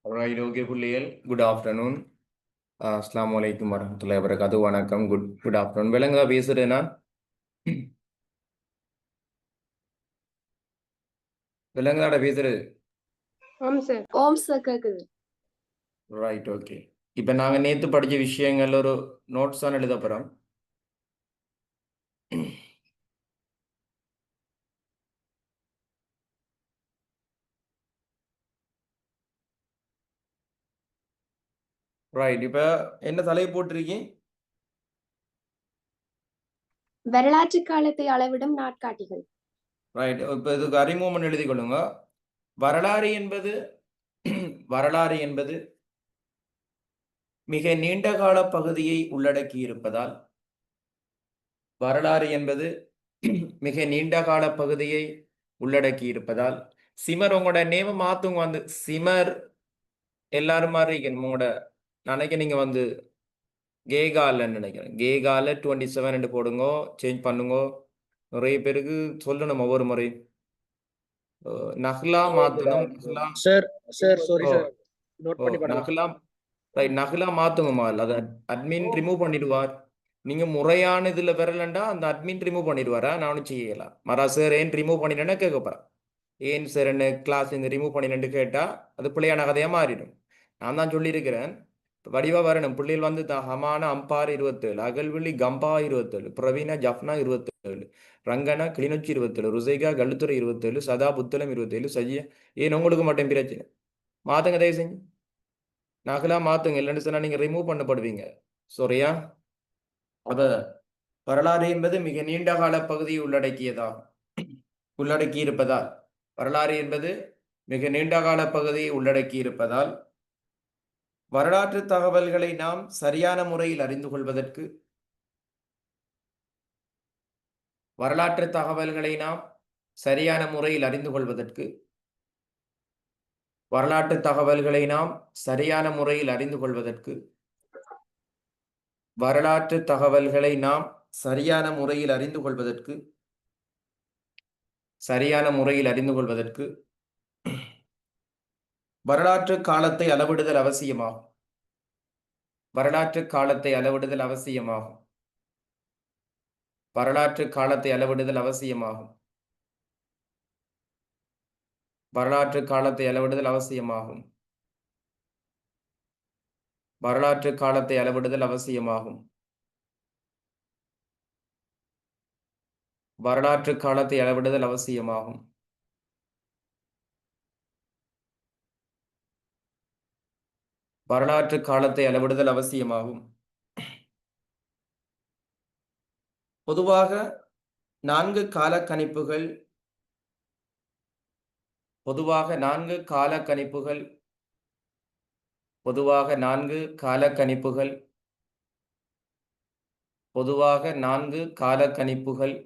Alright, okay, புள்ளிகள். Good afternoon. அஸ்ஸலாமு அலைக்கும் வரஹ்மத்துல்லாஹி வபரகாத்துஹு. வணக்கம். Good afternoon. விலங்கா பேசுறேன் நான். விலங்காட பேசுறது. ஓம் சார் கேக்குது. Right, okay. இப்போ நாங்கள் நேற்று படித்த விஷயங்கள் ஒரு நோட்ஸ் தான் எழுத போகிறோம். ரைட், இப்போ என்ன தலைப்பு போட்டிருக்கீங்க? வரலாற்று காலத்தை அளவிடும் நாட்காட்டிகள். ரைட், இப்போ இதுக்கு அறிமுகம் எழுதி கொள்ளுங்க. வரலாறு என்பது வரலாறு என்பது மிக நீண்ட கால பகுதியை உள்ளடக்கி இருப்பதால் வரலாறு என்பது மிக நீண்ட கால பகுதியை உள்ளடக்கி இருப்பதால் சிமர் உங்களோட நேம மாத்துங்க. வந்து சிமர் எல்லாரும் மாதிரி உங்களோட நினைக்க நீங்க வந்து கேகாலன்னு நினைக்கிறேன். கேகால 27 போடுங்க, சேஞ்ச் பண்ணுங்க. நிறைய பேருக்கு சொல்லணும் ஒவ்வொரு முறை. நஹ்லா மாத்தணும். நஹ்லா சார் சாரி ஓ சார் நோட் ஓ பண்ணி பண்ணுங்க. நஹ்லா ரைட், நஹ்லா மாத்துங்க முதல்ல. அதை அட்மின் ரிமூவ் பண்ணிடுவார். நீங்க முறையான இதுல வரலண்டா அந்த அட்மின் ரிமூவ் பண்ணிடுவாரா? நானும் செய்யலாம். மரா சார் ஏன் ரிமூவ் பண்ணிட்டேன்னா கேட்க போறேன். ஏன் சார் என்ன கிளாஸ் இந்த ரிமூவ் பண்ணிட்டு கேட்டா அது பிள்ளையான கதையா மாறிடும். நான் தான் சொல்லியிருக்கிறேன், வடிவா வரணும். பிள்ளைகள் வந்து ஹமானா அம்பார் 27, அகல்விழி கம்பா 27, பிரவீனா ஜப்னா 27, ரங்கனா கிளிநொச்சி 27, ருசைகா கல்லுத்துறை 27, சதா புத்தளம் 27, சஜியா. ஏன் உங்களுக்கு மட்டும் பிரச்சனை? மாத்துங்க தயவு செஞ்சு. நகலா மாத்துங்க, இல்லைன்னு சொன்னா நீங்க ரிமூவ் பண்ணப்படுவீங்க. சரியா? அப்ப வரலாறு என்பது மிக நீண்ட கால பகுதியை உள்ளடக்கி இருப்பதால் வரலாறு என்பது மிக நீண்ட கால பகுதியை உள்ளடக்கி இருப்பதால் வரலாற்று தகவல்களை நாம் சரியான முறையில் அறிந்து கொள்வதற்கு வரலாற்று தகவல்களை நாம் சரியான முறையில் அறிந்து கொள்வதற்கு வரலாற்று தகவல்களை நாம் சரியான முறையில் அறிந்து கொள்வதற்கு வரலாற்று தகவல்களை நாம் சரியான முறையில் அறிந்து கொள்வதற்கு சரியான முறையில் அறிந்து கொள்வதற்கு வரலாற்று காலத்தை அளவிடுதல் அவசியமாகும். வரலாற்று காலத்தை அளவிடுதல் அவசியமாகும். வரலாற்று காலத்தை அளவிடுதல் அவசியமாகும். வரலாற்று காலத்தை அளவிடுதல் அவசியமாகும். வரலாற்று காலத்தை அளவிடுதல் அவசியமாகும். வரலாற்று காலத்தை அளவிடுதல் அவசியமாகும். வரலாற்று காலத்தை அளவிடுதல் அவசியமாகும். பொதுவாக நான்கு கால கணிப்புகள் பொதுவாக நான்கு கால கணிப்புகள் பொதுவாக நான்கு கால கணிப்புகள் பொதுவாக நான்கு கால கணிப்புகள்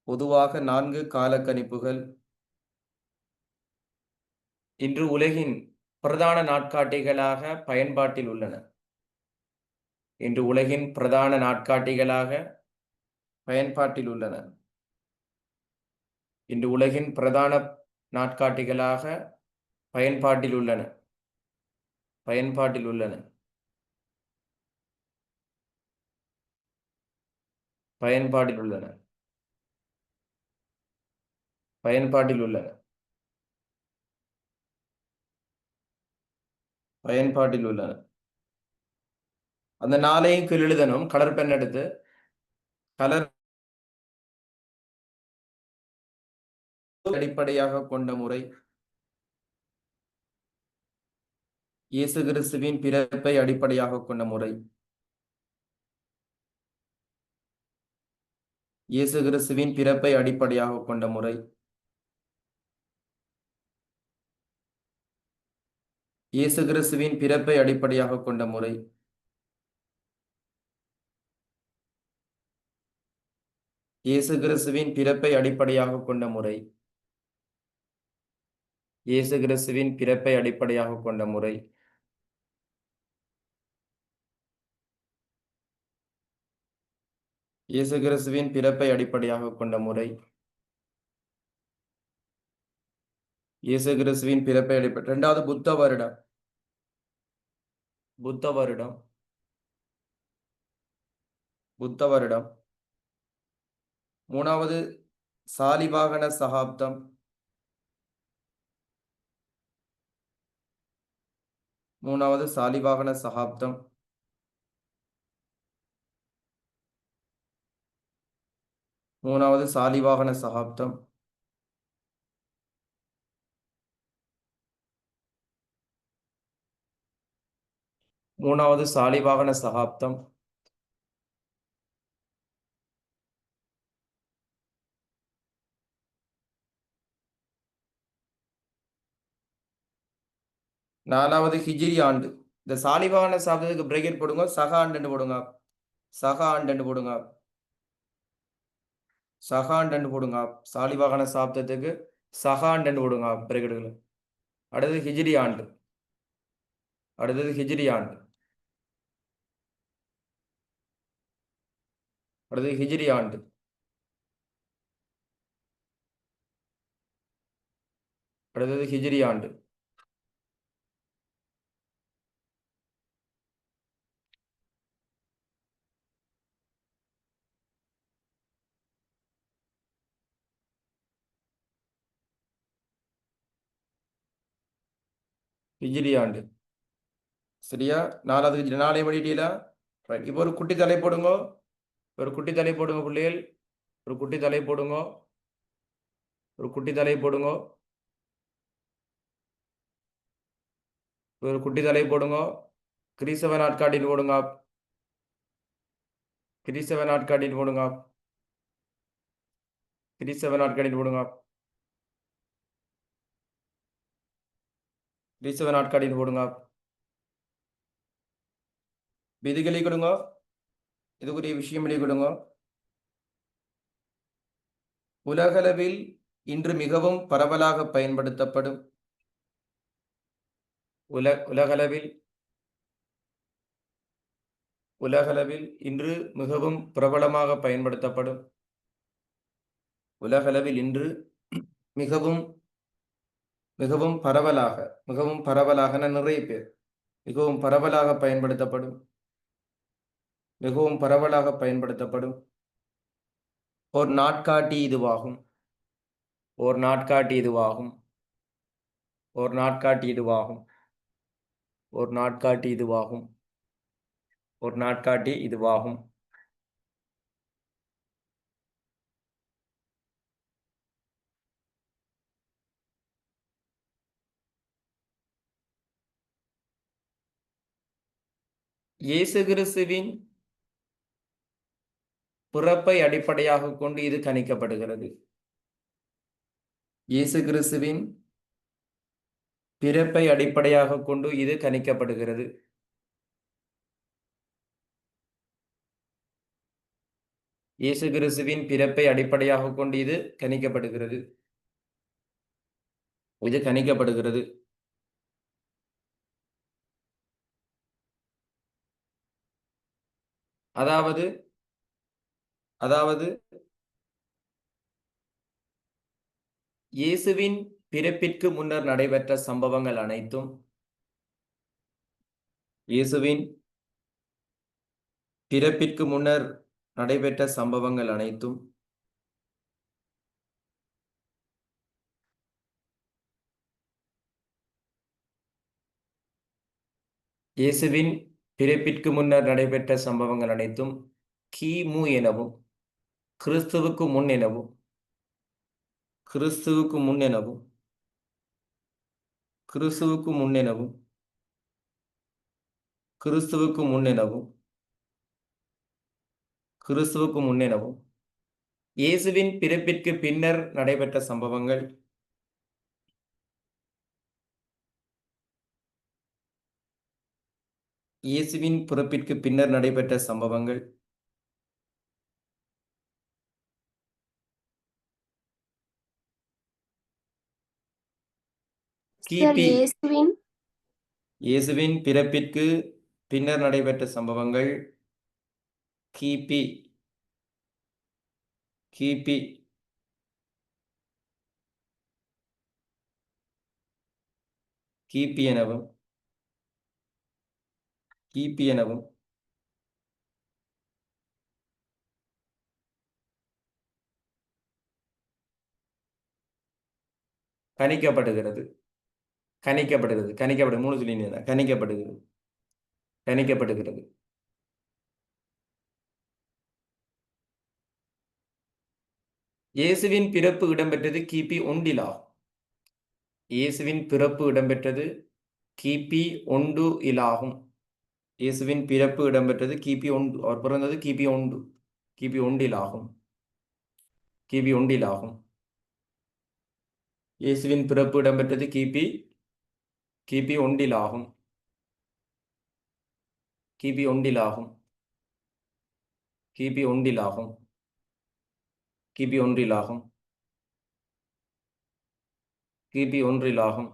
பொதுவாக நான்கு கால கணிப்புகள் இன்று உலகின் பிரதான நாட்காட்டிகளாக பயன்பாட்டில் உள்ளன. இன்று உலகின் பிரதான நாட்காட்டிகளாக பயன்பாட்டில் உள்ளன. இன்று உலகின் பிரதான நாட்காட்டிகளாக பயன்பாட்டில் உள்ளன. பயன்பாட்டில் உள்ளன. பயன்பாட்டில் உள்ளன. பயன்பாட்டில் உள்ளன. பயன்பாட்டில் உள்ளன. அந்த நாளையும் கீழ் எழுதணும். கலர் பென் எடுத்து கலர் அடிப்படையாக கொண்ட முறை இயேசு கிறிஸ்துவின் பிறப்பை அடிப்படையாக கொண்ட முறை இயேசு கிறிஸ்துவின் பிறப்பை அடிப்படையாக கொண்ட முறை இயேசு கிறிஸ்துவின் பிறப்பை அடிப்படையாக கொண்ட முறை இயேசு கிறிஸ்துவின் பிறப்பை அடிப்படையாக கொண்ட முறை இயேசு கிறிஸ்துவின் பிறப்பை அடிப்படையாக கொண்ட முறை இயேசு கிறிஸ்துவின் பிறப்பை அடிப்படையாக கொண்ட முறை இயேசு கிறிஸ்துவின் பிறப்பை அடிப்படை. இரண்டாவது புத்த வருடம். புத்த வருடம். புத்த வருடம். மூணாவது சாலிவாகன சகாப்தம். மூணாவது சாலிவாகன சகாப்தம். மூணாவது சாலிவாகன சகாப்தம். மூணாவது சாலிவாகன சகாப்தம். நாலாவது ஹிஜ்ரி ஆண்டு. இந்த சாலிவாகன சகாப்தத்துக்கு பிரேக்கெட் போடுங்க, சக ஆண்டு போடுங்க. சக ஆண்டு போடுங்க. சக ஆண்டு போடுங்க. சாலிவாகன சகாப்தத்துக்கு சக ஆண்டு போடுங்க பிரேக்கெட்டுகள். அடுத்தது ஹிஜ்ரி ஆண்டு. அடுத்தது ஹிஜ்ரி ஆண்டு. அடுத்தது ஹிஜ்ரி ஆண்டு. அடுத்தது ஹிஜ்ரி ஆண்டு. ஹிஜ்ரி ஆண்டு. சரியா? நாலாவது ஹிஜ்ரி. நாளை படிட்டீங்களா? ரைட். இப்போ ஒரு குட்டி தலை போடுங்க. ஒரு குட்டி தலை போடுங்க பிள்ளைகள். ஒரு குட்டி தலை போடுங்க. ஒரு குட்டி தலை போடுங்க. ஒரு குட்டி தலை போடுங்க. கிறிஸ்தவ நாட்காட்டின்னு போடுங்க. கிறிஸ்தவ நாட்காட்டின்னு போடுங்க. கிறிஸ்தவ நாட்காட்டின்னு போடுங்க. கிறிஸ்தவ நாட்காட்டின்னு போடுங்க. இதுகளை கொடுங்க. இதுக்குரிய விஷயம் எழுதி கொடுங்க. உலகளவில் இன்று மிகவும் பரவலாக பயன்படுத்தப்படும். உலகளவில் உலகளவில் இன்று மிகவும் பிரபலமாக பயன்படுத்தப்படும். உலகளவில் இன்று மிகவும் மிகவும் பரவலாக நிறைய பேர் மிகவும் பரவலாக பயன்படுத்தப்படும். மிகவும் பரவலாக பயன்படுத்தப்படும் ஒரு நாட்காட்டி இதுவாகும். ஒரு நாட்காட்டி இதுவாகும். ஒரு நாட்காட்டி இதுவாகும். ஒரு நாட்காட்டி இதுவாகும். ஒரு நாட்காட்டி இதுவாகும். இயேசு கிறிஸ்துவின் பிறப்பை அடிப்படையாக கொண்டு இது கணிக்கப்படுகிறது. இயேசு கிறிஸ்துவின் பிறப்பை அடிப்படையாக கொண்டு இது கணிக்கப்படுகிறது. இயேசு கிறிஸ்துவின் பிறப்பை அடிப்படையாக கொண்டு இது கணிக்கப்படுகிறது. இது கணிக்கப்படுகிறது. அதாவது அதாவது இயேசுவின் பிறப்பிற்கு முன்னர் நடைபெற்ற சம்பவங்கள் அனைத்தும் இயேசுவின் பிறப்பிற்கு முன்னர் நடைபெற்ற சம்பவங்கள் அனைத்தும் இயேசுவின் பிறப்பிற்கு முன்னர் நடைபெற்ற சம்பவங்கள் அனைத்தும் கிமு எனவும் கிறிஸ்துவுக்கு முன் எனவும் கிறிஸ்துவுக்கு முன் எனவும் கிறிஸ்துவுக்கு முன் எனவும் கிறிஸ்துவுக்கு முன் எனவும் கிறிஸ்துவுக்கு முன் எனவும் இயேசுவின் பிறப்பிற்கு பின்னர் நடைபெற்ற சம்பவங்கள் இயேசுவின் பிறப்பிற்கு பின்னர் நடைபெற்ற சம்பவங்கள் கிபி இயேசுவின் பிறப்பிற்கு பின்னர் நடைபெற்ற சம்பவங்கள் கிபி கிபி கிபி எனவும் கிபி எனவும் கணிக்கப்படுகிறது கணிக்கப்படுகிறது கணிக்கப்படு 3 சொல்லியிருந்தேன் கணிக்கப்படுகிறது கணிக்கப்படுகிறது இயேசுவின் பிறப்பு இடம்பெற்றது கிபி ஒன்றிலாகும் இயேசுவின் பிறப்பு இடம்பெற்றது கிபி ஒன்று இலாகும் இயேசுவின் பிறப்பு இடம்பெற்றது கிபி ஒன்று அவர் பிறந்தது கிபி ஒன்று கிபி ஒன்றிலாகும் கிபி ஒன்றிலாகும் இயேசுவின் பிறப்பு இடம்பெற்றது கிபி ஒன்றிலாகும் கிபி ஒன்றிலாகும் கிபி ஒன்றிலாகும் கிபி ஒன்றிலாகும் கிபி ஒன்றிலாகும்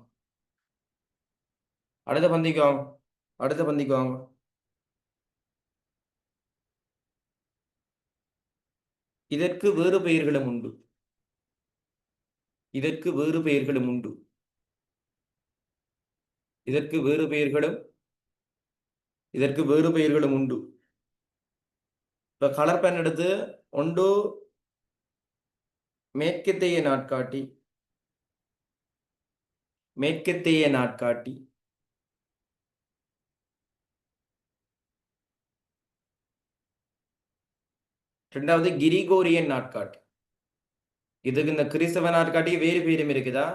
அடுத்த பந்திக்கு வாங்க அடுத்த பந்திக்கு வாங்க இதற்கு வேறு பெயர்களும் உண்டு இதற்கு வேறு பெயர்களும் உண்டு இதற்கு வேறு பெயர்களும் இதற்கு வேறு பெயர்களும் உண்டு இப்ப கலர் பென் எடுத்து ஒன்று மேற்கத்தைய நாட்காட்டி மேற்கத்தைய நாட்காட்டி ரெண்டாவது கிரிகோரியன் நாட்காட்டி இதுக்கு இந்த கிறிஸ்தவ நாட்காட்டி வேறு பேரும் இருக்குதா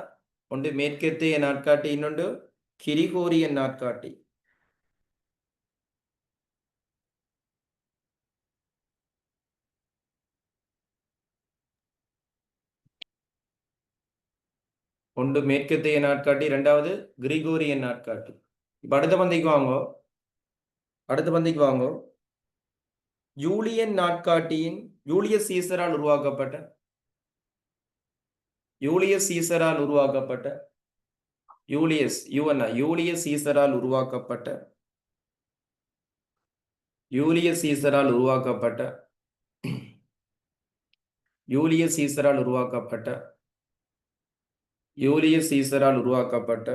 ஒன்று மேற்கத்தைய நாட்காட்டி இன்னொன்று கிரிகோரியன் நாட்காட்டி ஒன்று மேற்கத்தைய நாட்காட்டி ரெண்டாவது கிரிகோரியன் நாட்காட்டி இப்ப அடுத்த பந்திக்கு வாங்கோ அடுத்த பந்திக்கு வாங்கோ யூலியன் நாட்காட்டியின் யூலியஸ் சீசரால் உருவாக்கப்பட்ட யூலியஸ் சீசரால் உருவாக்கப்பட்ட யூலியஸ் யுவனா யூலியஸ் சீசரால் உருவாக்கப்பட்ட யூலியஸ் சீசரால் உருவாக்கப்பட்ட யூலியஸ் சீசரால் உருவாக்கப்பட்ட யூலியஸ் சீசரால் உருவாக்கப்பட்ட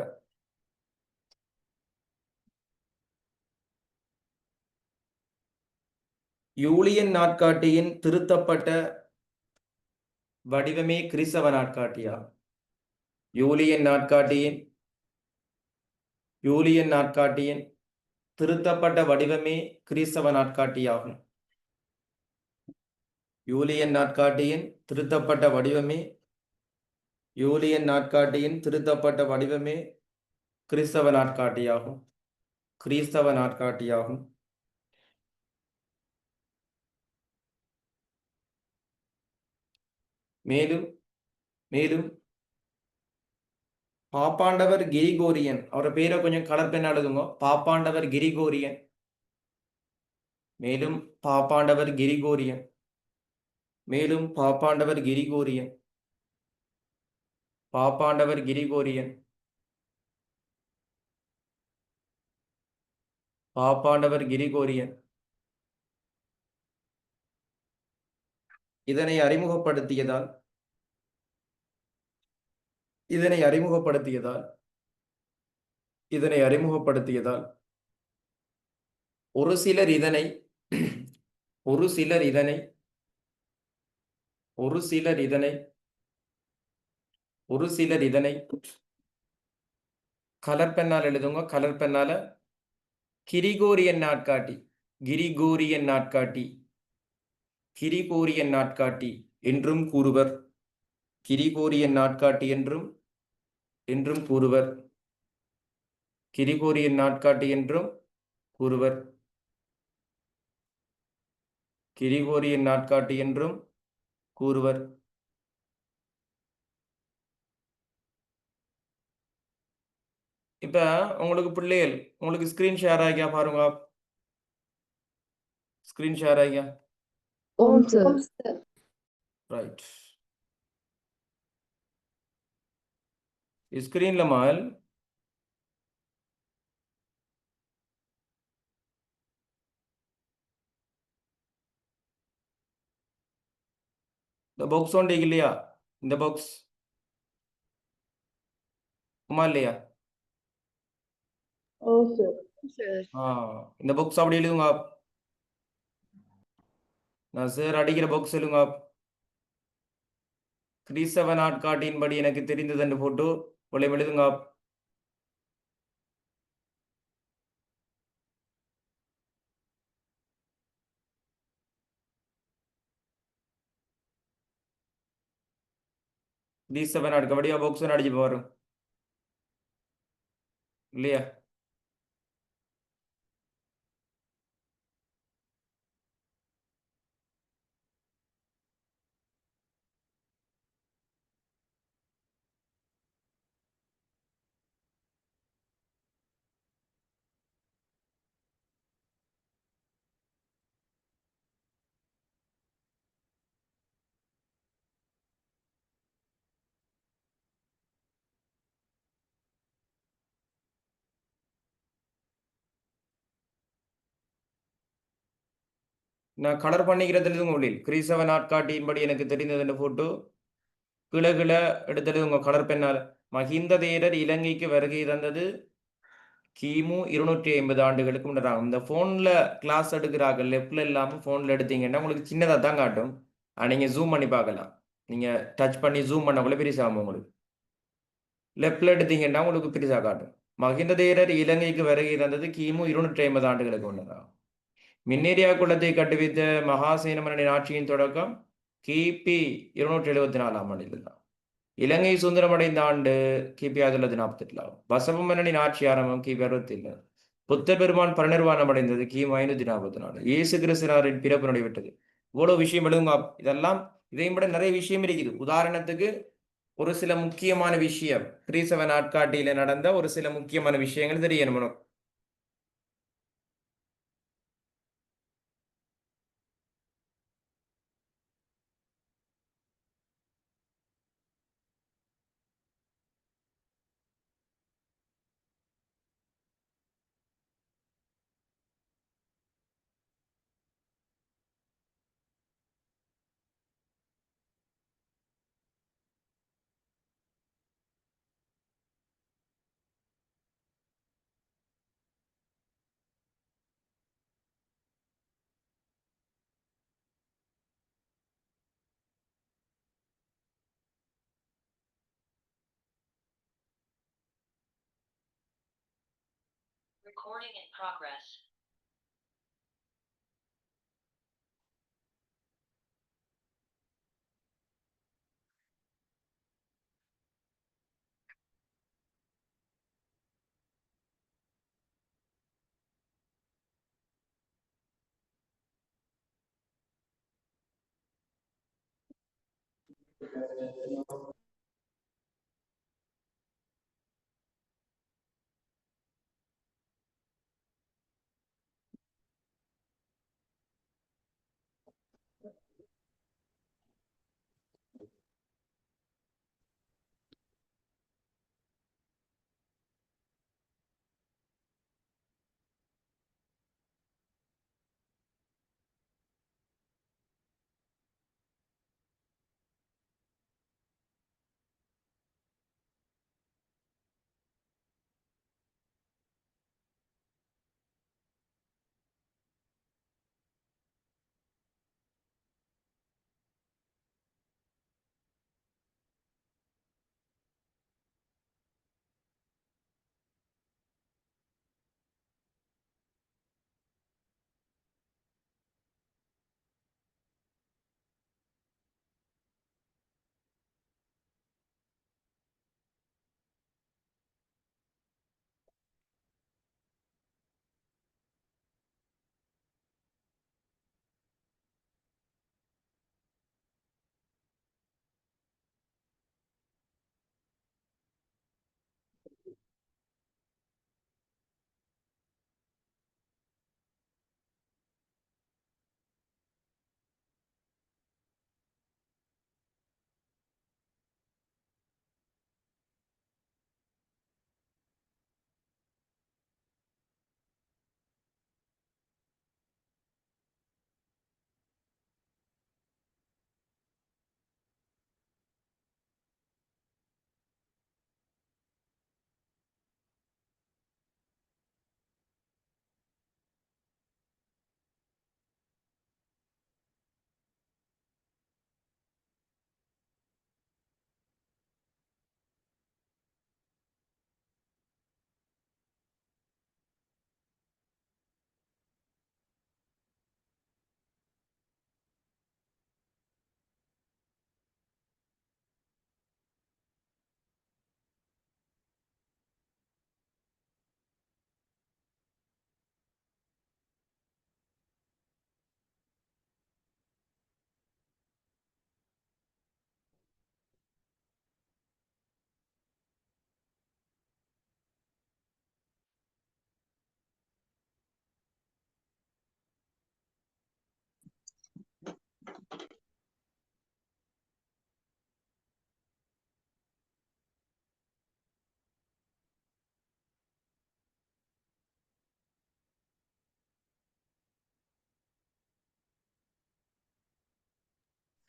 யூலியன் நாட்காட்டியின் திருத்தப்பட்ட வடிவமே கிறிஸ்தவ நாட்காட்டியா யூலியன் நாட்காட்டியின் திருத்தப்பட்ட வடிவமே கிறிஸ்தவ நாட்காட்டியாகும் யூலியன் நாட்காட்டியின் திருத்தப்பட்ட வடிவமே யூலியன் நாட்காட்டியின் திருத்தப்பட்ட வடிவமே கிறிஸ்தவ நாட்காட்டியாகும் கிறிஸ்தவ நாட்காட்டியாகும் மேலும் மேலும் பாப்பாண்டவர் கிரிகோரியன் அவரோட பேரை கொஞ்சம் கலர் பெண்ணா எழுதுங்க பாப்பாண்டவர் கிரிகோரியன் மேலும் பாப்பாண்டவர் கிரிகோரியன் மேலும் பாப்பாண்டவர் கிரிகோரியன் பாப்பாண்டவர் கிரிகோரியன் பாப்பாண்டவர் கிரிகோரியன் இதனை அறிமுகப்படுத்தியதால் இதனை அறிமுகப்படுத்தியதால் இதனை அறிமுகப்படுத்தியதால் ஒரு சிலர் இதனை ஒரு சிலர் இதனை ஒரு சிலர் இதனை ஒரு சிலர் இதனை கலர் பெண்ணால் எழுதுங்க கலர் பெண்ணால கிரிகோரியன் நாட்காட்டி கிரிகோரியன் நாட்காட்டி கிரிகோரியன் நாட்காட்டி என்றும் கூறுவர் கிரிகோரியன் நாட்காட்டி என்றும் கூறுவர் கிரிகோரியன் நாட்காட்டி என்றும் கூறுவர் கிரிகோரியன் நாட்காட்டி என்றும் கூறுவர் இப்ப உங்களுக்கு பிள்ளைகள் உங்களுக்கு ஸ்கிரீன் ஷேர் ஆகியா பாருங்க ஸ்கிரீன் ஷேர் ஆகியா ஓம் சார் ரைட் ஸ்கிரீன்ல மால் இந்த பாக்ஸ் ஒன்று இல்லையா இந்த பாக்ஸ் உமா இல்லையா Oh, sir. Sir. இந்த பாக்ஸ் அப்படி எழுதுங்க. நான் சார் அடிக்கிற பாக்ஸ் எழுதுங்க. கிறிஸ்தவ நாட்காட்டியின்படி எனக்கு தெரிந்தது என்று போட்டு உங்களை எழுதுங்க. கிறிஸ்தவ நாட்கு அப்படியா பாக்ஸ் அடிச்சு பாரு இல்லையா? நான் கலர் பண்ணிக்கிறதுல உள்ளில் கிறிஸ்தவ நாட்காட்டியின்படி எனக்கு தெரிந்தது என்று போட்டு கீழே கீழே எடுத்தது உங்க கலர் பெண்ணால் மஹிந்த தேரர் இலங்கைக்கு வருகை தந்தது கிமு 250 ஆண்டுகளுக்கு முன்னராகும். இந்த ஃபோனில் கிளாஸ் எடுக்கிறாங்க லெஃப்டில் இல்லாமல் ஃபோனில் எடுத்தீங்கன்னா உங்களுக்கு சின்னதாக தான் காட்டும். நீங்கள் ஜூம் பண்ணி பார்க்கலாம். நீங்கள் டச் பண்ணி ஜூம் பண்ணக்குள்ள பெருசாகும். உங்களுக்கு லெஃப்டில் எடுத்தீங்கன்னா உங்களுக்கு பெருசாக காட்டும். மஹிந்த தேரர் இலங்கைக்கு வருகை தந்தது கிமு 250 ஆண்டுகளுக்கு முன்னராகும். மின்னேரியா குளத்தை கட்டுவித்த மகாசேன மன்னனின் ஆட்சியின் தொடக்கம் கிபி 274 ஆண்டில் தான். இலங்கை சுதந்திரமடைந்த ஆண்டு கிபி 1948 ஆகும். பசவ மன்னனின் ஆட்சி ஆரம்பம் கிபி 67. புத்த பெருமான் பரிநிர்வாணம் அடைந்தது கிமு 544. இயேசு கிறிஸ்துவின் பிறப்பு நடைபெற்றது. இவ்வளவு விஷயம் எழுதுங்க. இதெல்லாம் இதையும் விட நிறைய விஷயம் இருக்குது. உதாரணத்துக்கு ஒரு சில முக்கியமான விஷயம் கிறிஸ்தவ நாட்காட்டியில நடந்த ஒரு சில முக்கியமான விஷயங்கள் தெரியணும். Recording in progress.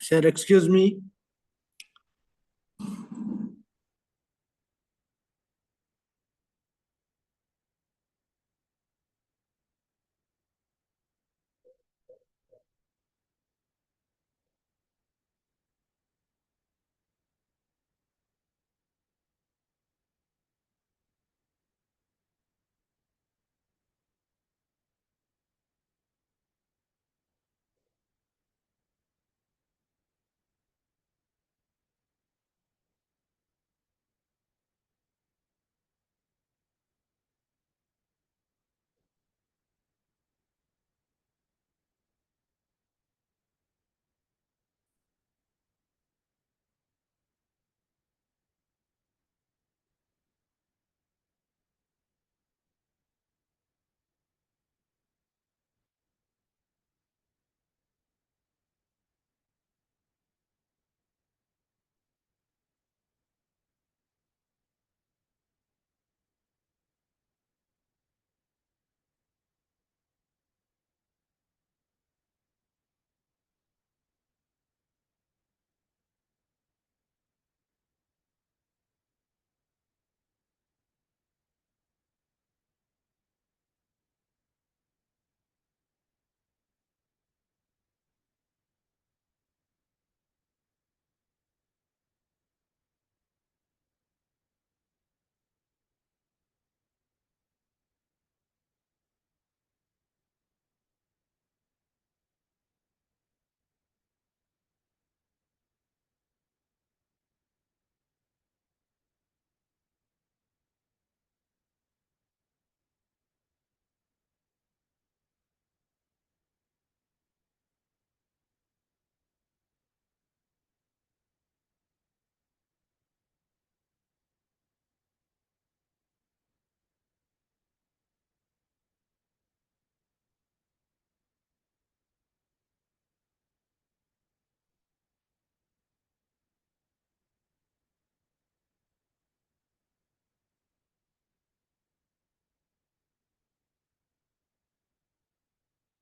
Sir, excuse me.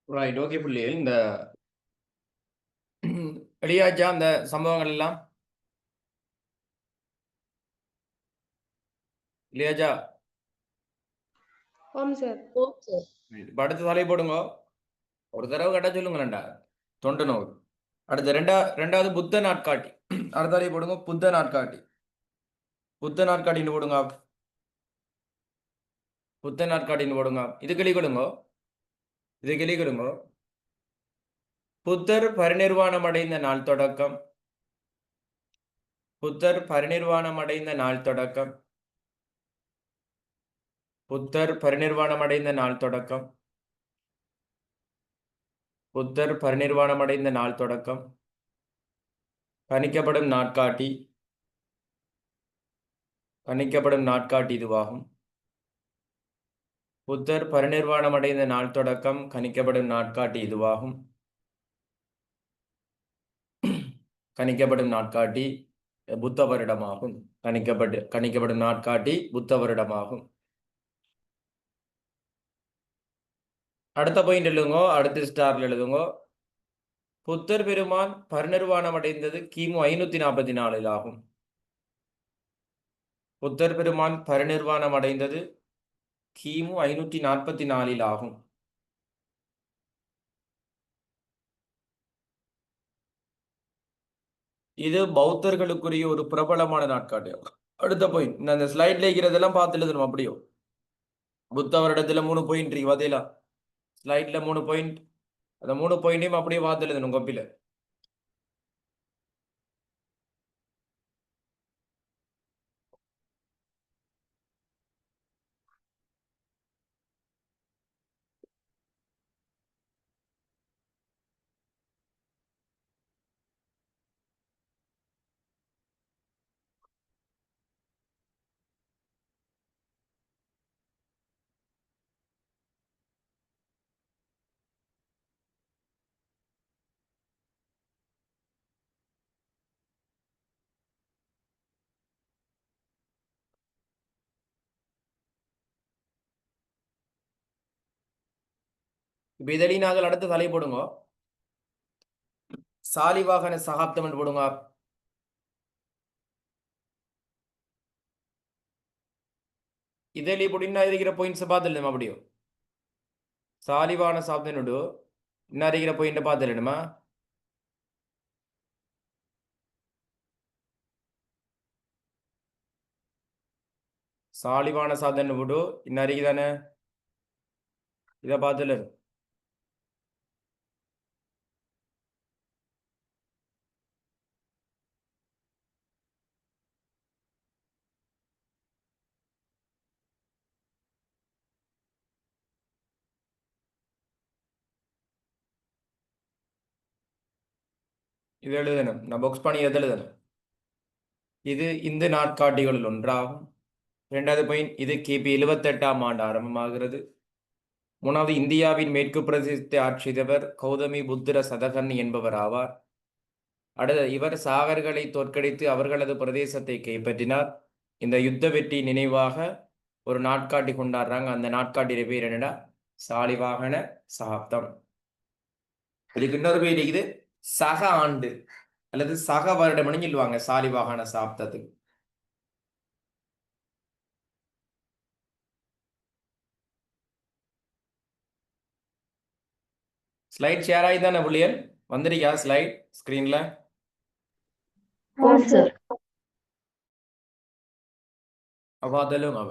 Right, okay புள்ளிகள். இந்த வெளியாச்சா அந்த சம்பவங்கள் எல்லாம் இல்லையாச்சா? ஓம் சார். இப்ப அடுத்த தலை போடுங்க. ஒரு தடவை கேட்டா சொல்லுங்களேன்டா. தொண்டு நோய். அடுத்த ரெண்டாவது புத்த நாட்காட்டி. அடுத்த தலை போடுங்க. புத்த நாட்காட்டி. புத்த நாட்காட்டின்னு போடுங்க. புத்த நாட்காட்டின்னு போடுங்க. இது கிளி கொடுங்க. இது கிளி கொடுங்க. புத்தர் பரிநிர்வாணம் அடைந்த நாள் தொடக்கம். புத்தர் பரிநிர்வாணம் அடைந்த நாள் தொடக்கம். புத்தர் பரிநிர்வாணம் அடைந்த நாள் தொடக்கம். புத்தர் பரிநிர்வாணம் அடைந்த நாள் தொடக்கம். கணிக்கப்படும் நாட்காட்டி. கணிக்கப்படும் நாட்காட்டி இதுவாகும். புத்தர் பரிநிர்வாணம் அடைந்த நாள் தொடக்கம் கணிக்கப்படும் நாட்காட்டி இதுவாகும். கணிக்கப்படும் நாட்காட்டி புத்த வருடமாகும். கணிக்கப்படும் நாட்காட்டி புத்த வருடமாகும். அடுத்த பாயிண்ட் எழுதுங்கோ. அடுத்த ஸ்டார்ல எழுதுங்கோ. புத்தர் பெருமான் பரிநிர்வாணம் அடைந்தது கிமு 544 ஆகும். புத்தர் பெருமான் பரிநிர்வாணம் அடைந்தது கிமு 544 ஆகும். இது பௌத்தர்களுக்குரிய ஒரு பிரபலமான நாட்காட்டி. அடுத்த பாயிண்ட், நான் இந்த ஸ்லைட்ல இருக்கிறதெல்லாம் பார்த்து எழுதணும். அப்படியோ புத்த வருடத்துல 3 பாயிண்ட் இருக்கு பார்த்தீங்களா? ஸ்லைட்ல 3 பாயிண்ட். அந்த 3 பாயிண்டையும் அப்படியே பார்த்து எழுதணும் கொப்பில. இப்ப இதடி நாங்கள் அடுத்த தலை போடுங்க. சாலிவாகன சகாப்தம் என்று போடுங்க. இதே போட்டின்னா இருக்கிற பாயிண்ட்ஸை பார்த்துடணுமா அப்படியோ? சாலிவாகன சகாப்தம் இன்னும் இருக்கிற பாயிண்ட்டை பார்த்துடணுமா? சாலிவான சாதனை போட்டு இன்னும் அறிக்குதானே? இதை பார்த்துல இது எழுதணும். நான் பாக்ஸ் பண்ணி எது எழுதணும்? இது இந்த நாட்காட்டிகளில் ஒன்றாகும். இரண்டாவது பாயிண்ட், இது கிபி 78ஆம் ஆண்டு ஆரம்பமாகிறது. மூணாவது, இந்தியாவின் மேற்கு பிரதேசத்தை ஆட்சி செய்தவர் கௌதமி புத்திர சதகர்ணி என்பவர் ஆவார். அடுத்த, இவர் சாகர்களை தோற்கடித்து அவர்களது பிரதேசத்தை கைப்பற்றினார். இந்த யுத்த வெற்றி நினைவாக ஒரு நாட்காட்டி கொண்டாடுறாங்க. அந்த நாட்காட்டிய பேர் என்னடா? சாலிவாகன சகாப்தம். இதுக்கு இன்னொரு பேர் இருக்குது, சக ஆண்டு அல்லது சக வருடம்னு சொல்லுவாங்க சாலிவாகன சகாப்தத்துக்கு. ஸ்லைட் ஷேர் ஆகி தானே புள்ளியல் வந்திருக்கா? ஸ்லைட் ஸ்கிரீன்ல On, sir. அவாதலும் அவ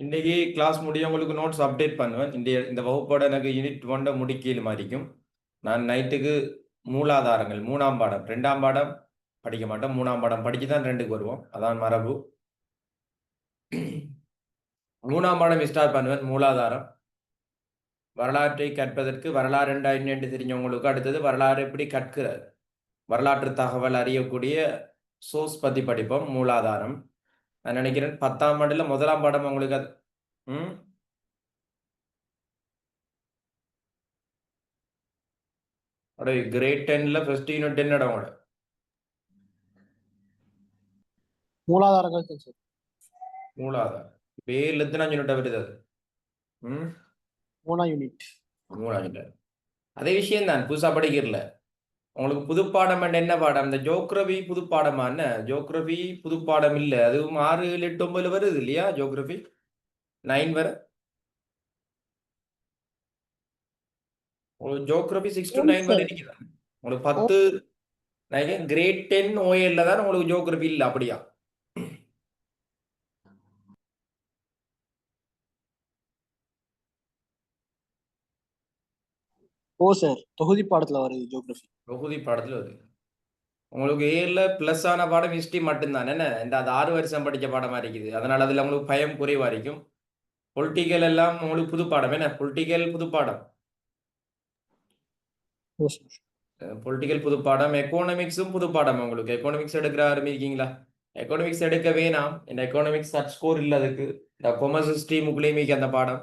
இன்னைக்கு கிளாஸ் முடிய உங்களுக்கு நோட்ஸ் அப்டேட் பண்ணுவேன். இந்த வகுப்போட எனக்கு யூனிட் 1 முடிக்கல மாதிரிக்கும். நான் நைட்டுக்கு மூலாதாரங்கள் 3ஆம் பாடம் 2ஆம் பாடம் படிக்க மாட்டோம். 3ஆம் பாடம் படிச்சு தான் 2க்கு வருவோம். அதான் மரபு. 3ஆம் பாடம் ஸ்டார்ட் பண்ணுவேன். மூலாதாரம், வரலாற்றை கற்பதற்கு வரலாறு என்னென்று தெரிஞ்சவங்களுக்கு. அடுத்தது வரலாறு எப்படி கற்கிறது, வரலாற்று தகவல் அறியக்கூடிய சோர்ஸ் பற்றி படிப்போம். மூலாதாரம் நான் நினைக்கிறேன் 10ஆம் ஆண்டுல 1ஆம் பாடம் உங்களுக்கு அது கிரேட் 10ல ஃபர்ஸ்ட் யூனிட் என்னடா உங்களோட? மூலாதாரங்கள் சார். மூலாதாரம் பேர்ல எத்தனை யூனிட் வருது அது? 3ஆம் யூனிட். 3ஆம் யூனிட். அதே விஷயம் தான், புதுசா படிக்கிறல. உங்களுக்கு புதுப்பாடம் என்ன பாடம்? இந்த ஜோக்ரபி புதுப்பாடமா என்ன? ஜோக்ரபி புதுப்பாடம் இல்ல, அதுவும் 6, 7, 8, 9 வருது இல்லையா? ஜோக்ரபி 9 வர உங்களுக்கு ஜோக்ரபி 6 to 9 வரை இருக்குது. உங்களுக்கு 10 கிரேட் 10 ஓஎல்ல தான் உங்களுக்கு ஜோக்ரபி இல்ல, அப்படியா? ஓ சார், தொகுதி பாடத்துல வருது ஜியோகிராஃபி. தொகுதி பாடத்துல வருது. உங்களுக்கு ஏல பிளஸ் ஆன பாடம் ஹிஸ்டரி மட்டும்தான் என்ன? இந்த அது 6 வருஷம் படிச்ச பாடமா இருக்குது, அதனால அதுல உங்களுக்கு பயம் குறைவா இருக்கும். பொலிட்டிக்கல் எல்லாம் உங்களுக்கு புது பாடம் என்ன? பொலிட்டிக்கல் புது பாடம், ஓ சார். பொலிட்டிக்கல் புது பாடம். எக்கனாமிக்ஸும் புது பாடம். உங்களுக்கு எக்கனாமிக்ஸ் எடுக்கிற ஆரம்பிக்கீங்களா? எக்கனாமிக்ஸ் எடுக்க வேணாம், இந்த எக்கனாமிக்ஸ் சட் ஸ்கோர் இல்லை அதுக்கு. இந்த கொமர்ஸ் ஸ்ட்ரீமுக்குள்ளேயுமே அந்த பாடம்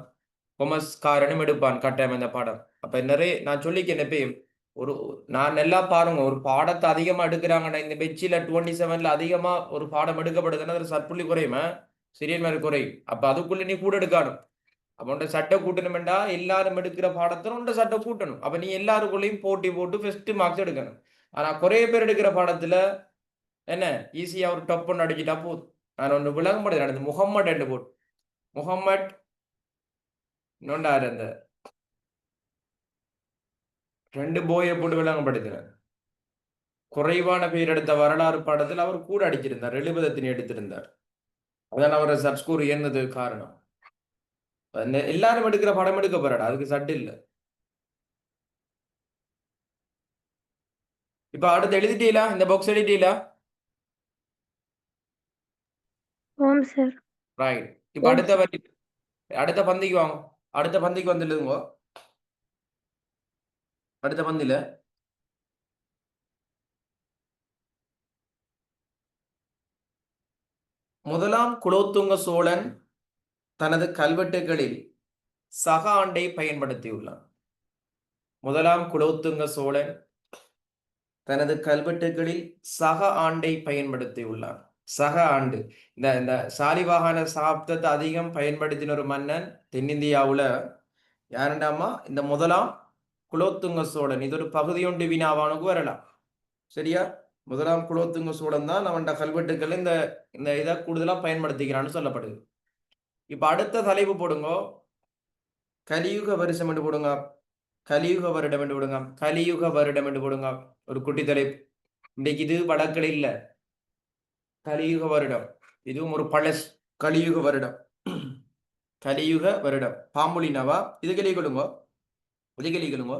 கொமர்ஸ் காரனும் எடுப்பான் கட்டாயம் அந்த பாடம். அப்ப நிறைய நான் சொல்லிக்கேன் எப்பயும், ஒரு நான் நல்லா பாருங்க, ஒரு பாடத்தை அதிகமா எடுக்கிறாங்கன்னா இந்த பெச்சில 27ல அதிகமா ஒரு பாடம் எடுக்கப்படுதுன்னா அதில் சற்புள்ளி குறையுமா? சிறிய மாதிரி குறையும். அப்ப அதுக்குள்ள நீ கூட எடுக்கணும். அப்ப உண்ட சட்டை கூட்டணும்டா, எல்லாரும் எடுக்கிற பாடத்தை உண்ட சட்டை கூட்டணும். அப்ப நீ எல்லாருக்குள்ளேயும் போட்டி போட்டு ஃபர்ஸ்ட் மார்க்ஸ் எடுக்கணும். ஆனா குறைய பேர் எடுக்கிற பாடத்துல என்ன ஈஸியா ஒரு டப் ஒன்று அடிச்சுட்டா போதும். நான் ஒன்று விளங்கப்படுது நடந்து முகம்மட் என்று போட்டு முகம்மட் இன்னொண்டாரு அந்த 2 போயை போட்டு விளங்கப்படுத்தினார். குறைவான பேர் எடுத்த வரலாறு பாடத்தில் அவர் கூட அடிச்சிருந்தார், 70 எடுத்திருந்தார். அதான் அவரை சட் ஸ்கோர் உயர்ந்தது காரணம். எல்லாரும் எடுக்கிற படம் எடுக்க போறாடா, அதுக்கு சட்டு இல்லை. இப்ப அடுத்து எழுதிட்டீங்களா? இந்த பாக்ஸ் எழுதிட்டீங்களா? ஓம் சார். ரைட். இப்ப அடுத்த பந்திக்கு வாங்க. அடுத்த பந்திக்கு வந்து எழுதுங்க. அடுத்த பந்தில முதலாம் குலோத்துங்க சோழன் தனது கல்வெட்டுகளில் சக ஆண்டை பயன்படுத்தியுள்ளார். முதலாம் குலோத்துங்க சோழன் தனது கல்வெட்டுகளில் சக ஆண்டை பயன்படுத்தியுள்ளார். சக ஆண்டு, இந்த சாலிவாகன சாப்தத்தை அதிகம் பயன்படுத்தின ஒரு மன்னன் தென்னிந்தியாவுல யாருண்டாமா? இந்த முதலாம் குலோத்துங்க சோழன். இது ஒரு பகுதியொன்று வினாவானுக்கு வரலாம். சரியா? முதலாம் குலோத்துங்க சோழன் தான் அவன் கல்வெட்டுக்கள் இந்த இதை கூடுதலா பயன்படுத்திக்கிறான்னு சொல்லப்படுது. இப்ப அடுத்த தலைப்பு போடுங்க, கலியுக வருஷம் என்று போடுங்க, கலியுக வருடம் என்று போடுங்க, கலியுக வருடம் என்று போடுங்க. ஒரு குட்டி தலைப்பு. இன்னைக்கு இது வழக்கில் இல்ல, கலியுக வருடம். இதுவும் ஒரு பழஸ். கலியுக வருடம், கலியுக வருடம். பாம்புலினவா இது கலிகளுங்க, இது கலிகளுங்க.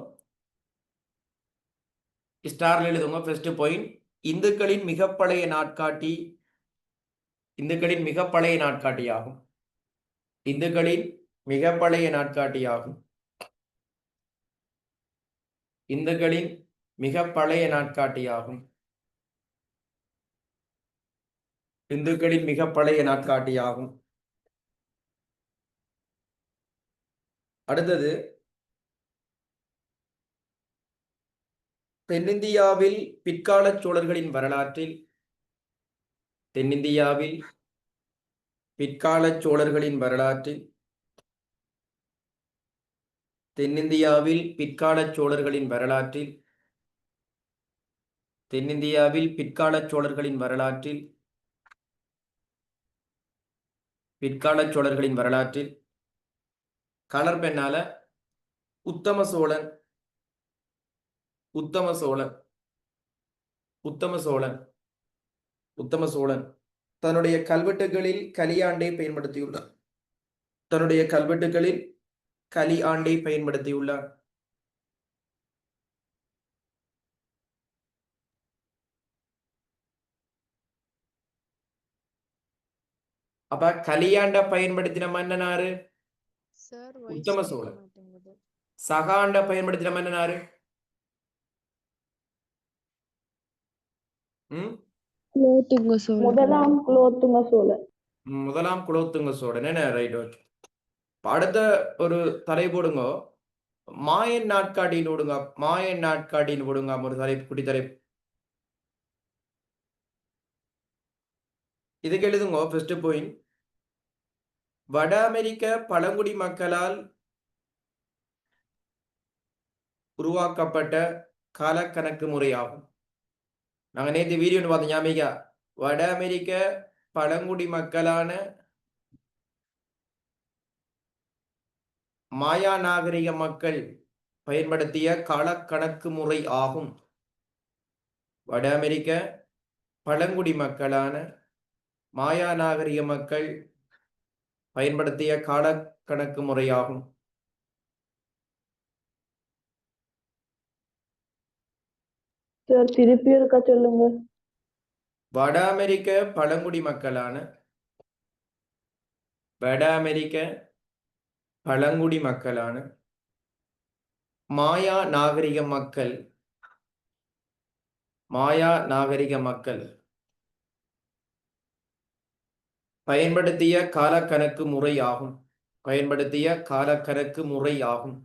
ஸ்டார்ல எழுதுங்க. ஃபர்ஸ்ட் பாயிண்ட், இந்துக்களின் மிக பழைய நாட்காட்டி, இந்துக்களின் மிக பழைய நாட்காட்டியாகும். இந்துக்களின் மிக பழைய நாட்காட்டியாகும். இந்துக்களின் மிக பழைய நாட்காட்டியாகும். இந்துக்களின் மிக பழைய நாட்காட்டியாகும். அடுத்தது, தென்னிந்தியாவில் பிற்கால சோழர்களின் வரலாற்றில், தென்னிந்தியாவில் பிற்கால சோழர்களின் வரலாற்றில், தென்னிந்தியாவில் பிற்கால சோழர்களின் வரலாற்றில், தென்னிந்தியாவில் பிற்கால சோழர்களின் வரலாற்றில், பிற்கால சோழர்களின் வரலாற்றில் கலர் பெண்ணால உத்தம சோழன், உத்தம சோழன், உத்தம சோழன், உத்தம சோழன் தன்னுடைய கல்வெட்டுகளில் கலியாண்டை பயன்படுத்தியுள்ளார். தன்னுடைய கல்வெட்டுகளில் கலி ஆண்டை பயன்படுத்தியுள்ளார். அப்ப கலியாண்ட பயன்படுத்தின மன்னனாரு? உத்தம சோழன். சகாண்ட பயன்படுத்தின மன்னனாரு? முதலாம் குலோத்துங்க சோழன். முதலாம் குலோத்துங்க சோழன். என்ன ரைட், ஓகே. அடுத்த ஒரு தலை போடுங்க, மாயன் நாட்காட்டின்னு போடுங்க. மாயன் நாட்காட்டின்னு போடுங்க. ஒரு தலைப்பு, குட்டி தலைப்பு. இதுக்கு எழுதுங்க. ஃபர்ஸ்ட் பாயிண்ட், வட அமெரிக்க பழங்குடி மக்களால் உருவாக்கப்பட்ட காலக்கணக்கு முறையாகும். நாங்க நேற்று வீடியோ பார்த்தோம் ஞாபகம். வட அமெரிக்க பழங்குடி மக்களான மாயா நாகரிக மக்கள் பயன்படுத்திய காலக்கணக்கு முறை ஆகும். வட அமெரிக்க பழங்குடி மக்களான மாயா நாகரிக மக்கள் பயன்படுத்திய காலக்கணக்கு முறையாகும். சார் திருப்பி இருக்கா சொல்லுங்க. வட அமெரிக்க பழங்குடி மக்களான வட அமெரிக்க பழங்குடி மக்களான மாயா நாகரிக மக்கள் பயன்படுத்திய காலக்கணக்கு முறையாகும். பயன்படுத்திய காலக்கணக்கு முறையாகும்.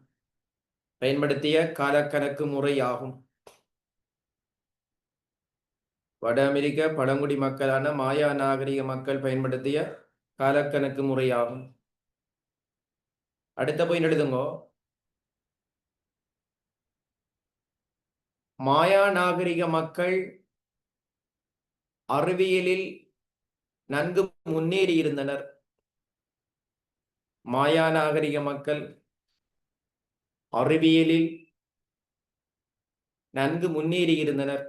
பயன்படுத்திய காலக்கணக்கு முறையாகும். வட அமெரிக்க பழங்குடி மக்களான மாயா நாகரிக மக்கள் பயன்படுத்திய காலக்கணக்கு முறையாகும். அடுத்த போய் எழுதுங்கோ. மாயா நாகரிக மக்கள் அறிவியலில் நன்கு முன்னேறி இருந்தனர். மாயா நாகரிக மக்கள் அறிவியலில் நன்கு முன்னேறி இருந்தனர்.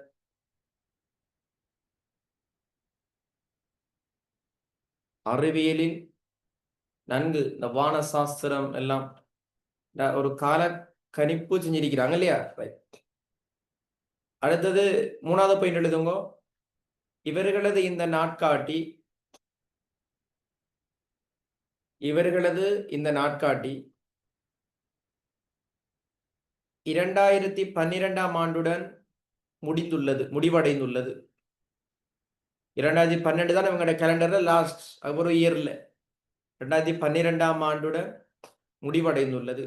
அறிவியலில் நன்கு இந்த வான சாஸ்திரம் எல்லாம் ஒரு கால கணிப்பு செஞ்சிருக்கிறாங்க இல்லையா? அடுத்தது 3வது பாயிண்ட் எழுதுங்க. இவர்களது இந்த நாட்காட்டி 2012ஆம் ஆண்டுடன் முடிவடைந்துள்ளது. 2012 தான் இவங்களோட கேலண்டர்ல லாஸ்ட் ஒரு இயர்ல 2012ஆம் ஆண்டுடன் முடிவடைந்துள்ளது.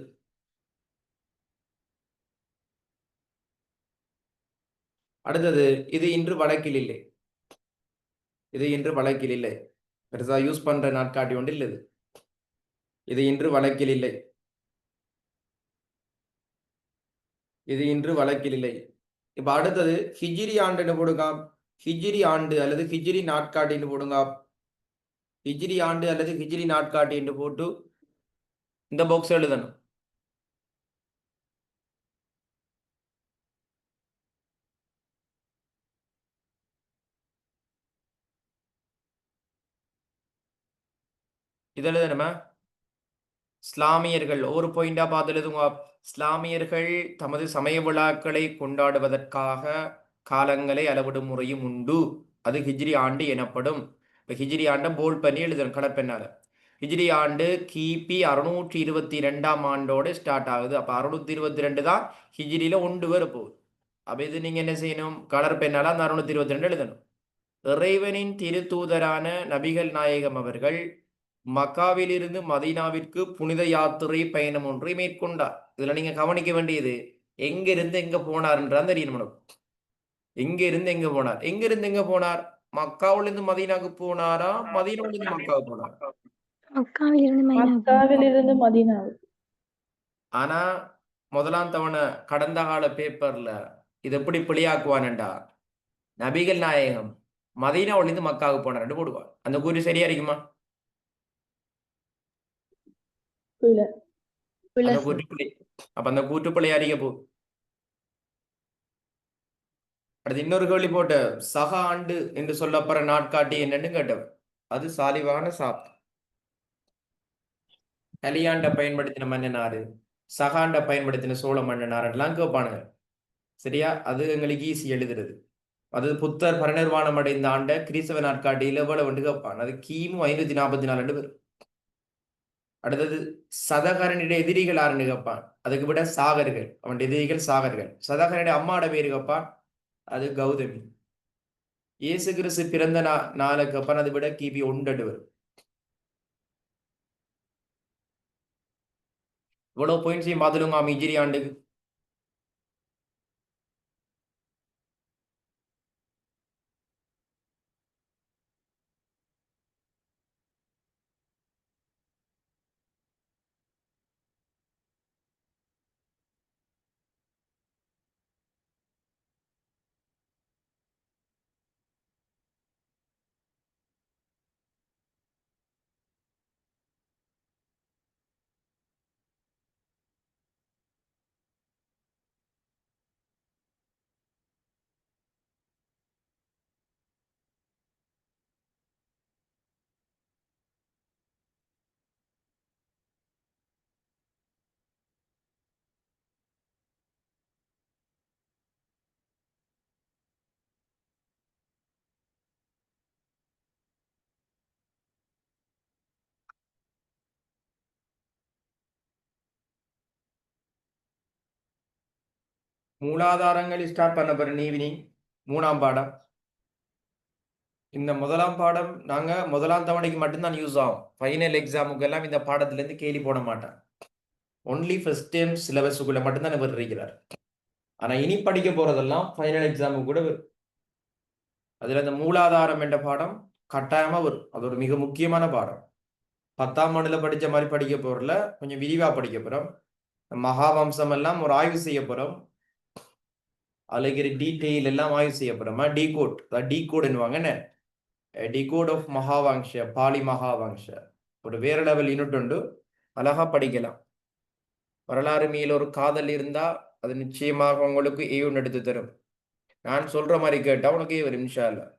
அடுத்தது இது இன்று வழக்கில் இல்லை. இது இன்று வழக்கில் இல்லை. பெருசா யூஸ் பண்ற நாட்காட்டி ஒன்று இல்லை. இது இன்று வழக்கில் இல்லை. இது இன்று வழக்கில் இல்லை. இப்ப அடுத்தது ஹிஜ்ரி ஆண்டுன்னு போடுங்க. ஹிஜ்ரி ஆண்டு அல்லது ஹிஜ்ரி நாட்காட்டின்னு போடுங்க. ஹிஜ்ரி ஆண்டு அல்லது ஹிஜ்ரி நாட்காட்டி என்று போட்டு இந்த பாக்ஸ் எழுதணும். இது எழுதணுமா? இஸ்லாமியர்கள் ஒரு பாயிண்டா பார்த்து எழுதுங்க. இஸ்லாமியர்கள் தமது சமய விழாக்களை கொண்டாடுவதற்காக காலங்களை அளவிடும் முறையும் உண்டு. அது ஹிஜ்ரி ஆண்டு எனப்படும். இப்ப ஹிஜ்ரி ஆண்டை போல்ட் பண்ணி எழுதணும் கடற்பெண்ணால. ஹிஜ்ரி ஆண்டு கிபி 622ஆம் ஆண்டோட ஸ்டார்ட் ஆகுது. அப்ப 622 தான் ஹிஜ்ரியில ஒன்று வர போகுது. அப்ப இது நீங்க என்ன செய்யணும்? கலர் பெண்ணால அந்த 622 எழுதணும். இறைவனின் திருத்தூதரான நபிகள் நாயகம் அவர்கள் மக்காவிலிருந்து மதீனாவிற்கு புனித யாத்திரை பயணம் ஒன்றை மேற்கொண்டார். இதுல நீங்க கவனிக்க வேண்டியது எங்க இருந்து எங்க போனார்ன்றான் தெரியணும். எங்க இருந்து எங்க போனார்? எங்க இருந்து எங்க போனார்? மக்காவிலிருந்து மதீனாவுக்கு போனாரா? மதீனாவிலிருந்து மக்காவுக்கு போனார்? மக்காவிலிருந்து மதீனாவுக்கு. ஆனா முதலாம் தவணை கடந்த கால பேப்பர்ல இது எப்படி பிழையாக்குவான்டா, நபிகள் நாயகம் மதீனாவிலிருந்து மக்காவுக்கு போனார் போடுவார். அந்த கூறி சரியா இருக்குமா? இல்ல. அந்த கூற்றுப்பிழை. அப்ப அந்த கூற்றுப்பிழை அறிய போகுது. அடுத்து இன்னொரு கேள்வி போட்டு சக ஆண்டு என்று சொல்லப்படுற நாட்காட்டி என்னன்னு கேட்டவர். அது சாலிவான சாப். கலியாண்ட பயன்படுத்தின மன்னனாரு, சகாண்ட பயன்படுத்தின சோழ மன்னனார் எல்லாம் கேட்பானுங்க. சரியா? அது எங்களுக்கு ஈஸி எழுதுறது. அது புத்தர் பரிநிர்வாணம் அடைந்த ஆண்ட கிறிஸ்தவ நாட்காட்டியில எவ்வளவு கேட்பான். அது கிமு 544 பேர். அடுத்தது சதகரனுடைய எதிரிகள் ஆறுன்னு கேட்பான். அதுக்கு விட சாகர்கள். அவன் எதிரிகள் சாகர்கள். சதகரனுடைய அம்மாட பேரு கேட்பான். அது கௌதமி. இயேசு கிறிஸ்து பிறந்த நாளை கேட்பான். அதை விட கிபி 1 வரும். இவ்வளவு பாயிண்ட்ஸையும் பார்த்துடுங்க ஹிஜ்ரி ஆண்டுக்கு. மூலாதாரங்கள் ஸ்டார்ட் பண்ண போறேன் ஈவினிங் 3ஆம் பாடம். இந்த முதலாம் பாடம் நாங்க முதலாம் தவணைக்கு மட்டும்தான் யூஸ் ஆகும். ஃபைனல் எக்ஸாமுக்கு எல்லாம் இந்த பாடத்துல இருந்து கேள்வி போட மாட்டேன். ஒன்லி ஃபர்ஸ்ட் டைம் சிலபஸுக்குள்ள மட்டும்தான் இவர் இருக்கிறார். ஆனா இனி படிக்க போறதெல்லாம் ஃபைனல் எக்ஸாமுக்கு கூட வரும். அதுல இந்த மூலாதாரம் என்ற பாடம் கட்டாயமா வரும். அது ஒரு மிக முக்கியமான பாடம். 10ஆம் ஆண்டுல படிச்ச மாதிரி படிக்க போறல, கொஞ்சம் விரிவா படிக்க போறோம். மகாவம்சம் எல்லாம் ஒரு ஆய்வு செய்ய போறோம். அதுல இருக்கிற டீட்டெயில் எல்லாம் ஆய்வு செய்ய போறோம். டீகோட், டீகோடுன்னுவாங்க என்ன, டிகோட் ஆஃப் மகாவங்ஷ, பாலி மகாவங்ஷ ஒரு வேற லெவல் யூனிட் உண்டு. அழகா படிக்கலாம். வரலாறு மேல் ஒரு காதல் இருந்தா அது நிச்சயமாக உங்களுக்கு ஏ1 எடுத்து தரும். நான் சொல்ற மாதிரி கேட்டா உனக்கு ஏ வரும் இன்ஷா அல்லாஹ்.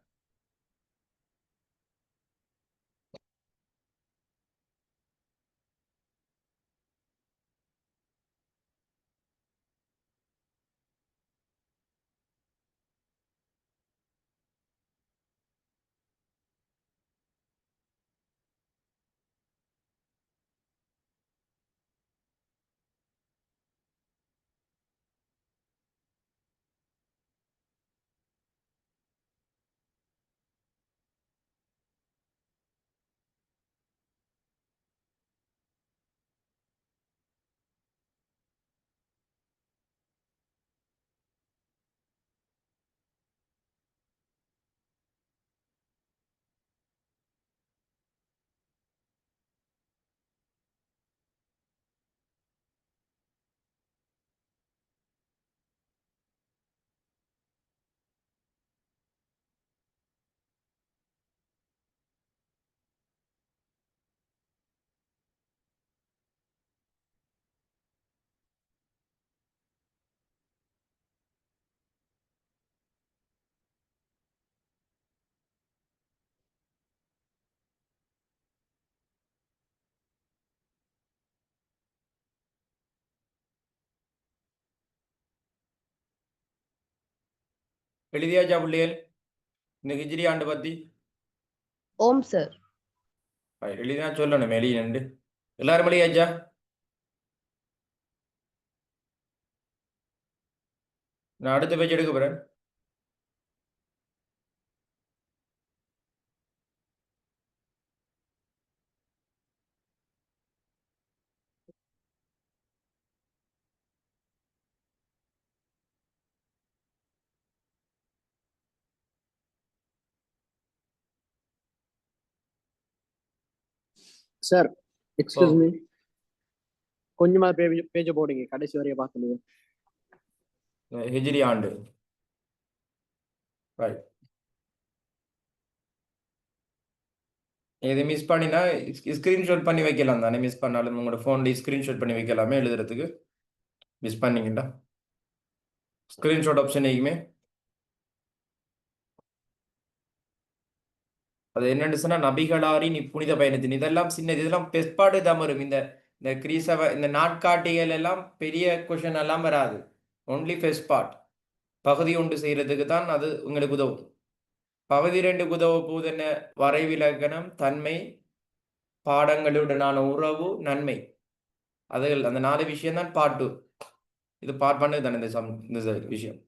எழுதியாச்சா பிள்ளைகள் இந்த ஹிஜ்ரி ஆண்டு பத்தி? ஓம் சார். எழுதினா சொல்லணும் எழுதினு. எல்லாரும் எழுதியாச்சா? நான் அடுத்த பேஜ் எடுக்க போறேன். சார் எக்ஸ்கியூஸ் மீ, கொஞ்சமா பேஜ் போடுங்க, கடைசி வரைய பார்க்கலையே. ஹிஜ்ரி ஆண்டு ரைட். இது மிஸ் பண்ணினா ஸ்கிரீன்ஷாட் பண்ணி வைக்கலாம் தானே? மிஸ் பண்ணாலும் உங்களோட ஃபோன்ல ஸ்கிரீன்ஷாட் பண்ணி வைக்கலாமே எழுதுறதுக்கு. மிஸ் பண்ணீங்கடா ஸ்கிரீன்ஷாட் ஆப்ஷன் எங்கேயுமே அது என்னன்னு சொன்னா நபிகளாரின் புனித பயணத்தின் இதெல்லாம் சின்னது, இதெல்லாம் பெஸ்பாடு தான் வரும். இந்த இந்த கிரீசவ இந்த நாட்காட்டிகள் எல்லாம் பெரிய கொஷன் எல்லாம் வராது. ஒன்லி பெஸ்பாட் பகுதி ஒன்று செய்யறதுக்கு தான் அது உங்களுக்கு உதவும். பகுதி 2க்கு உதவ போது என்ன, வரைவிலக்கணம், தன்மை, பாடங்களுடனான உறவு, நன்மை. அது அந்த 4 விஷயம் தான் பார்ட் 2. இது பார்ட் 1 தானே இந்த விஷயம்.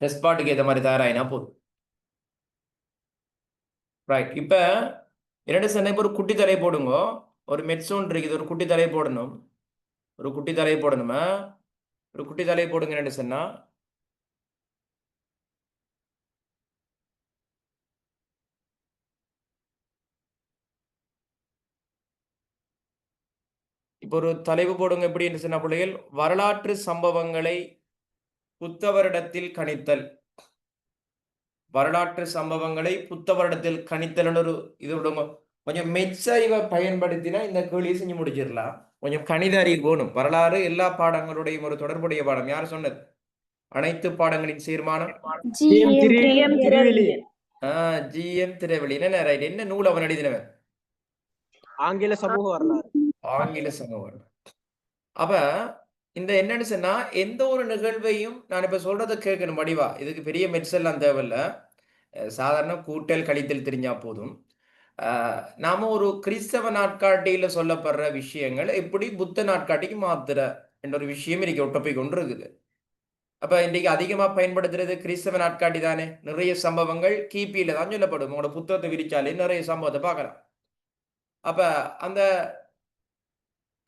பெஸ்பாட்டுக்கு ஏற்ற மாதிரி தயாராயினா போதும். ரைட். இப்போ என்னென்ன சொன்ன, இப்போ ஒரு குட்டி தலை போடுங்க. ஒரு மெட்ஸோன் இருக்குது, ஒரு குட்டி தலை போடணும். ஒரு குட்டி தலை போடணுமா? ஒரு குட்டி தலை போடுங்க. என்னென்ன சொன்னா இப்போ ஒரு தலைவு போடுங்க. எப்படி என்று சொன்ன பிள்ளைகள், வரலாற்று சம்பவங்களை புத்தவரிடத்தில் கணித்தல். வரலாற்று சம்பவங்களை புத்தவரிடத்தில் கணித்தல்னு ஒரு இது விடுங்க. கொஞ்சம் மெச்சைவை பயன்படுத்தினா இந்த கேள்வியை செஞ்சு முடிச்சிடலாம். கொஞ்சம் கணித அறிவு போகணும். வரலாறு எல்லா பாடங்களுடையும் ஒரு தொடர்புடைய பாடம். யார் சொன்னது? அனைத்து பாடங்களின் தீர்மானம் GM திரவெளி. என்ன ரைட்? என்ன நூல் அவன் எழுதினவன்? ஆங்கில சமூக வரலாறு. ஆங்கில சமூக வரலாறு. அப்ப இந்த என்னன்னு சொன்னா, எந்த ஒரு நிகழ்வையும் நான் இப்ப சொல்றதை கேட்கணும் வடிவா. இதுக்கு பெரிய மெட்ஸ் எல்லாம் தேவையில்ல. சாதாரண கூட்டல் கழித்தல் தெரிஞ்சா போதும். நாம ஒரு கிறிஸ்தவ நாட்காட்டியில சொல்லப்படுற விஷயங்கள் எப்படி புத்த நாட்காட்டிக்கு மாத்துற என்ற ஒரு விஷயம் இன்னைக்கு ஒரு டாபிக் ஒன்று இருக்குது. அப்ப இன்றைக்கு அதிகமா பயன்படுத்துறது கிறிஸ்தவ நாட்காட்டி தானே. நிறைய சம்பவங்கள் கிபியில தான் சொல்லப்படும். உங்களோட புத்தகத்தை விரிச்சாலே நிறைய சம்பவத்தை பார்க்கலாம். அப்ப அந்த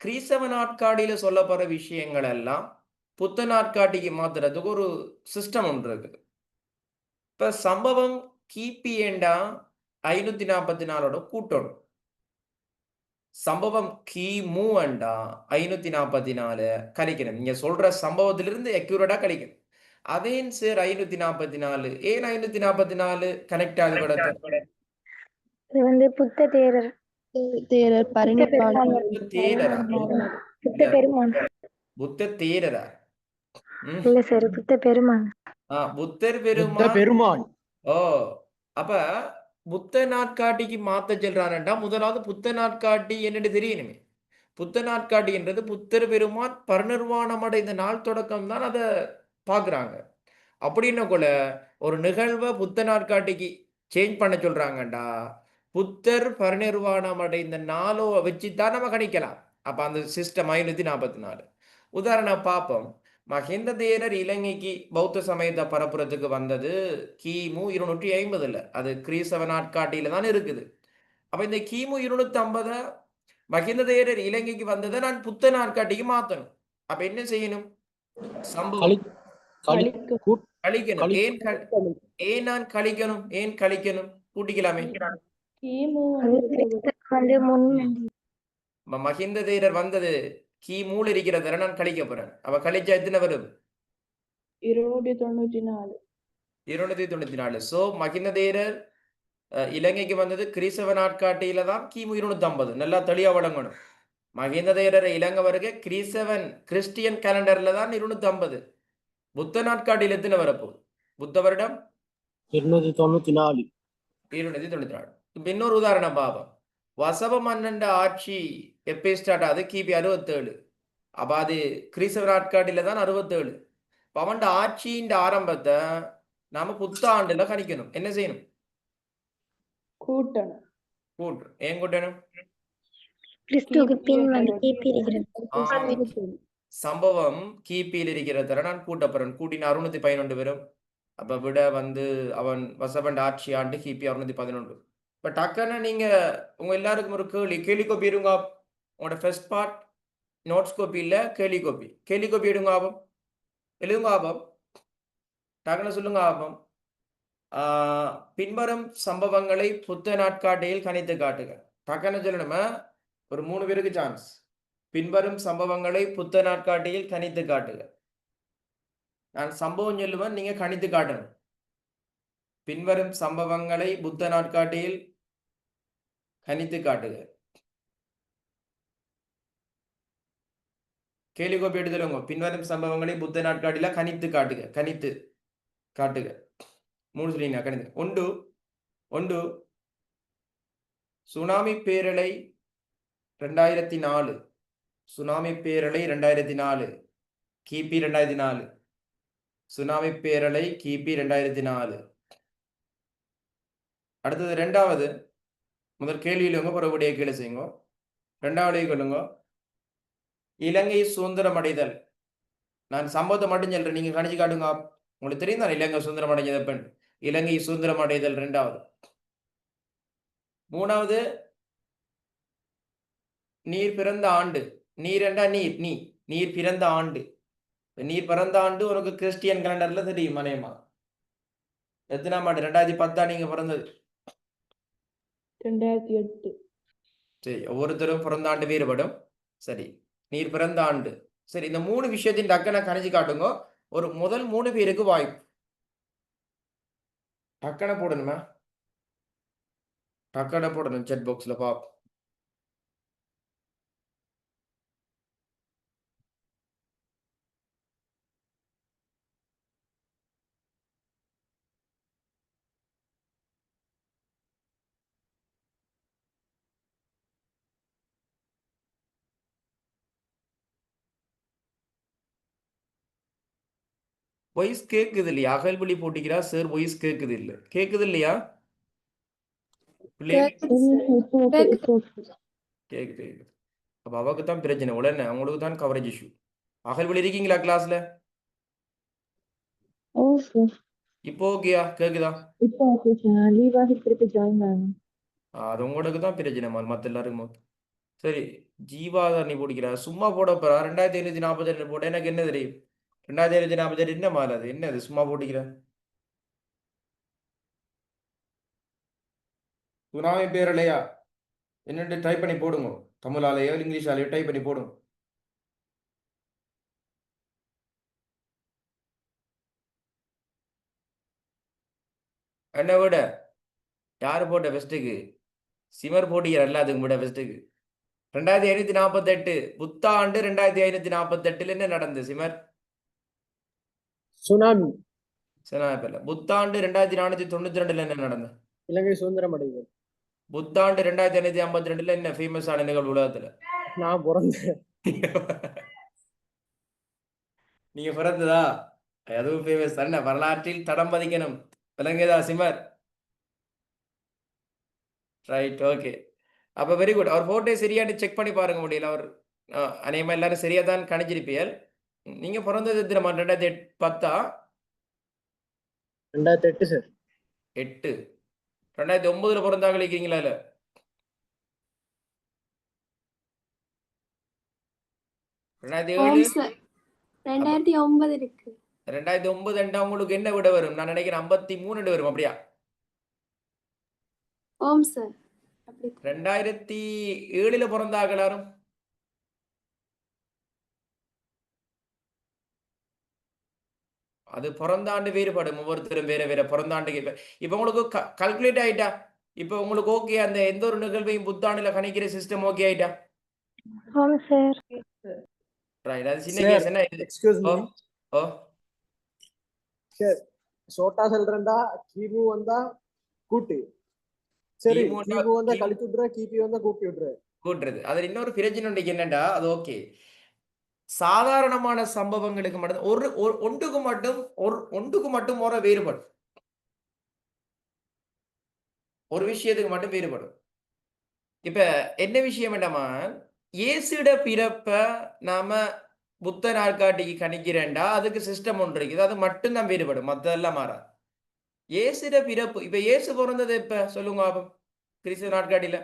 கிறிஸ்தவ நாட்காட்டியில சொல்லப்படுற விஷயங்கள் எல்லாம் புத்த நாட்காட்டிக்கு மாத்துறதுக்கு ஒரு சிஸ்டம் ஒன்று இருக்குது. இப்ப சம்பவம் கிபி ஏண்டா 544 கூட்டணும். சம்பவம் கிமு அண்டா 544 கழிக்கணும். நீங்க சொல்ற சம்பவத்திலிருந்து அக்யூரேட்டா கழிக்கணும். அதேன் சார் 544 ஏன் 544 கனெக்ட் ஆகுது படத்தை? இது வந்து புத்த தேரர் தேரர் பரிணிப்பாளர் புத்த தேரரா? புத்த பெருமான் புத்த தேரரா? ம். இல்ல சார் புத்த பெருமான் புத்தர் புத்த பெருமான். பெருமான். ஓ, அப்ப புத்த நாட்காட்டிக்கு மாத்த சொல்றான்டா. முதலாவது புத்த நாட்காட்டி என்னன்னு தெரியணுமே. புத்த நாட்காட்டி என்றது புத்தர் பெருமான் பரிநிர்வாணம் அடைந்த நாள் தொடக்கம் தான் அதை பாக்குறாங்க. அப்படின்னு கூட ஒரு நிகழ்வை புத்த நாட்காட்டிக்கு சேஞ்ச் பண்ண சொல்றாங்கடா. புத்தர் பரிநிர்வாணம் அடைந்த நாளோ வச்சுதான் நம்ம கணிக்கலாம். அப்ப அந்த சிஸ்டம் 544. உதாரணம் பார்ப்போம். மஹிந்த தேரர் இலங்கைக்கு பௌத்த சமயத்தை பரப்புறதுக்கு வந்தது கிமு 250. அது கிறிஸ்தவ நாட்காட்டியில தான் இருக்குது. அப்ப இந்த கிமு 250 மஹிந்த தேரர் இலங்கைக்கு வந்ததை நான் புத்த நாட்காட்டிக்கு மாத்தணும். அப்ப என்ன செய்யணும்? சம்பவம் களி களி கழிக்க கூட் கழிக்கணும். களி ஏன் நான் கழிக்கணும்? ஏன் கழிக்கணும்? கூட்டிக்கலாமே. கிமு அது கிறிஸ்தவ வந்து முன் மஹிந்த தேரர் வந்தது கிமூல இருக்கிறத நான் கழிக்க போறேன். அவ கழிச்சா எத்தனை வரும்? 294. 294. சோ மஹிந்த தேரர் இலங்கைக்கு வந்தது கிறிஸ்தவ நாட்காட்டியில தான் கிமு 250. நல்லா தெளிவா வழங்கணும். மஹிந்த தேரர் இலங்கை வருகை கிறிஸ்டியன் கேலண்டர்ல தான் 250. புத்த நாட்காட்டியில் எத்தனை வரப்போகுது? புத்த வருடம் 294. 294. இப்ப இன்னொரு உதாரணம் பாபம். வசவ மன்னன் ஆட்சி எப்ப ஸ்டார்ட் ஆகுது? கிபி 67. அப்ப அது கிறிஸ்தவ நாட்காட்டில தான் 67. அவன் ஆட்சியின் ஆரம்பத்தை நாம புத்தாண்டுல கணிக்கணும். என்ன செய்யணும்? கூட்டணும். கூட்டு. ஏன் கூட்டணும்? கிறிஸ்துவுக்கு பின் வந்து கிபி இருக்கிறது சம்பவம் கிபியில் இருக்கிறத நான் கூட்டப்படுறேன். கூட்டின 611 வரும். அப்ப விட வந்து அவன் வசவன் ஆட்சி ஆண்டு கிபி 611. இப்ப டக்குன்னு நீங்க உங்க எல்லாருக்கும் ஒரு கேள்வி கோப்பி இருங்க. உங்களோட ஃபர்ஸ்ட் பார்ட் நோட்ஸ் கோப்பி இல்ல, கேள்வி கோப்பி எடுங்க. ஆபம் எழுதுங்க. ஆபம் டக்குன்னு சொல்லுங்க. ஆபம் பின்வரும் சம்பவங்களை புத்த நாட்காட்டியில் கணித்து காட்டுக. டக்குன்னு சொல்லணுமா? ஒரு 3 பேருக்கு சான்ஸ். பின்வரும் சம்பவங்களை புத்த நாட்காட்டியில் கணித்து காட்டுக. நான் சம்பவம் சொல்லுவேன், நீங்க கணித்து காட்டணும். பின்வரும் சம்பவங்களை புத்த நாட்காட்டியில் கணித்து காட்டுக. கேள்வி கோப்பி எடுத்துருங்க. பின்வரும் சம்பவங்களை புத்த நாட்காட்டில கணித்து காட்டுக. 3 சொல்லிங்க. கணித்து. ஒன்று சுனாமி பேரலை 2004. சுனாமி பேரலை 2004. கிபி 2004. சுனாமி பேரலை கிபி 2004. அடுத்தது ரெண்டாவது. முதல் கேள்வியிலுங்க புறவுடைய கீழே செய்யுங்க. ரெண்டாவது கொள்ளுங்க. இலங்கை சுதந்திரம் அடைதல். நான் சம்பவத்தை மட்டும் சொல்றேன், நீங்க கணிச்சு காட்டுங்க. உங்களுக்கு தெரியும் தான் இலங்கை சுதந்திரம் அடைஞ்சது பெண். இலங்கை சுதந்திரம் அடைதல் ரெண்டாவது. மூணாவது நீர் பிறந்த ஆண்டு. நீர் பிறந்த ஆண்டு. நீர் பிறந்த ஆண்டு உனக்கு கிறிஸ்டியன் கேலண்டர்ல தெரியும். மனையமா எத்தனாம் ஆண்டு? 2010 நீங்க பிறந்தது. 2008. சரி, ஒவ்வொருத்தரும் பிறந்த ஆண்டு வேறுபடும். சரி, நீர் பிறந்த ஆண்டு. சரி, இந்த 3 விஷயத்தின் டக்குன கணிச்சு காட்டுங்க. ஒரு முதல் 3 பேருக்கு வாய்ப்பு. டக்கனை போடணுமா? டக்கனை போடணும். செட் பாக்ஸ்ல பாப். வாய்ஸ் கேக்குது இல்லையா? அகல்வழி போட்டிக்கிறா சார். வாய்ஸ் கேக்குது இல்லையா? கேக்குது. அப்ப அவருக்கு தான் பிரச்சனை. உடனே அவங்களுக்கு தான் கவரேஜ் இஷ்யூ. அகல்வழி இருக்கீங்களா கிளாஸ்ல? ஓகே. இப்போ ஓகேயா கேக்குதா? இப்போ ஓகே சார். லீவ் ஆகி திருப்பி ஜாயின் ஆகணும். அது உங்களுக்கு தான் பிரச்சனை மற்ற எல்லாருக்கும் ஓகே. சரி, ஜீவாதாரணி போடிக்கிறா சும்மா போட போறா 2742 போட எனக்கு என்ன தெரியும்? 2742 என்ன மாலை அது என்னது சும்மா போட்டிக்கிற? சுனாமி பேரலையா என்னட்டு டைப் பண்ணி போடுங்க. தமிழாலேயோ இங்கிலீஷாலேயோ டைப் பண்ணி போடுங்க. என்ன விட யாரு போட்ட பெஸ்ட்டுக்கு? சிமர் போட்டிக்கிற எல்லாத்துக்கும் விட பெஸ்ட்டுக்கு 2548 புத்தாண்டு 2548 என்ன நடந்தது சிமர்? சுனாமி. சரி, புத்தாண்டு 2492 என்ன நடந்தது? இலங்கை சுதந்திரம் அடைந்தது. புத்தாண்டு 2552 என்ன ஃபேமஸான நிகழ்வு உலகத்துல? நான் பிறந்தேன். நீங்க பிறந்ததா? அதுவும் ஃபேமஸ் தானே. வரலாற்றில் தடம் பதிக்கணும். விளங்குதா சிமர்? Right, okay. அப்ப வெரி குட். அவர் போட்டோ சரியானு செக் பண்ணி பாருங்க முடியல. அவர் அநேகமா எல்லாரும் சரியா தான் கணிச்சிருப்பியல். நீங்க பிறந்தது எத்தனை 2010 2008 சார். 8 2009 பிறந்தாக இருக்கிறீங்களா? இல்ல 2007 2009 இருக்கு. 2009 உங்களுக்கு என்ன விட வரும்? நான் நினைக்கிறேன் 53 வரும். அப்படியா? ஓம் சார். அப்படி 2007 பிறந்தாக எல்லாரும்? அது பிறந்தாண்டு வேறுபடும். ஒவ்வொருத்தரும் வேற வேற பிறந்தாண்டுக்கு. இப்ப உங்களுக்கு கால்குலேட் ஆயிட்டா? இப்ப உங்களுக்கு ஓகே அந்த எந்த ஒரு நிகழ்வையும் புத்தாண்டுல கணிக்கிற சிஸ்டம் ஓகே ஆயிட்டா? ஆமா சார். ரைட். அது சின்ன Sir, கேஸ் என்ன? எக்ஸ்கியூஸ் ஓ மீ ஓ சார். ஷோட்டா சொல்றேன்டா, கிமு வந்தா கூட்டு. சரி, கிமு வந்தா கிமு வந்தா கிமு கழிச்சு விட்ற, கிபி வந்தா கூப்பி விட்ற. கூட்டுறது. அதுல இன்னொரு பிரச்சனை உண்டு என்னண்டா, அது ஓகே சாதாரணமான சம்பவங்களுக்கு மட்டும் ஒன்றுக்கு மட்டும் ஒரு வேறுபடும். ஒரு விஷயத்துக்கு மட்டும் வேறுபடும். இப்ப என்ன விஷயம் வேண்டாமா, இயேசுட பிறப்ப நாம புத்த நாட்காட்டிக்கு கணிக்கிறேன்டா அதுக்கு சிஸ்டம் ஒன்று இருக்குது. அது மட்டும்தான் வேறுபடும், மத்ததெல்லாம் மாறாது. இயேசுட பிறப்பு இப்ப இயேசு பிறந்தது எப்ப சொல்லுங்க பாப்போம் கிறிஸ்துவ நாட்காட்டில?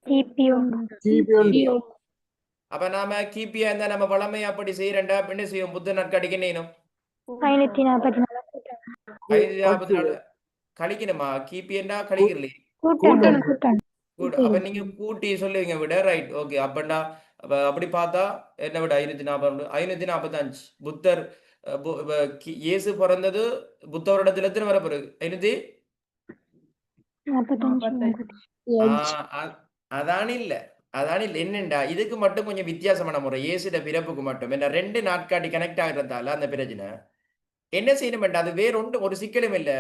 கிபி 1. கிபி ஒன்று. அப்ப நாம கிபியா இருந்தா நம்ம வளமையா அப்படி செய்யறேன்டா என்ன செய்வோம்? புத்த நாட்காட்டிக்கு என்ன செய்யணும்? 544 544 கழிக்கணுமா? கிபியா கழிக்கிறீங்களே. கூட்டம் கூட்டம். குட். அப்ப நீங்க கூட்டி சொல்லுவீங்க விட. Right, okay. அப்பண்டா அப்படி பார்த்தா என்ன விட 540 545 புத்தர் இயேசு பிறந்தது புத்த வருடத்துல எத்தனை வர பிறகு? 45. அதான் இல்ல என்னண்டா இதுக்கு மட்டும் கொஞ்சம் வித்தியாசமான முறை. இயேசுட பிறப்புக்கு மட்டும் என்ன 2 நாட்காட்டி கனெக்ட் ஆகிறதால அந்த பிரச்சனை என்ன செய்யணும்? அது வேற ஒரு சிக்கலும் இல்ல.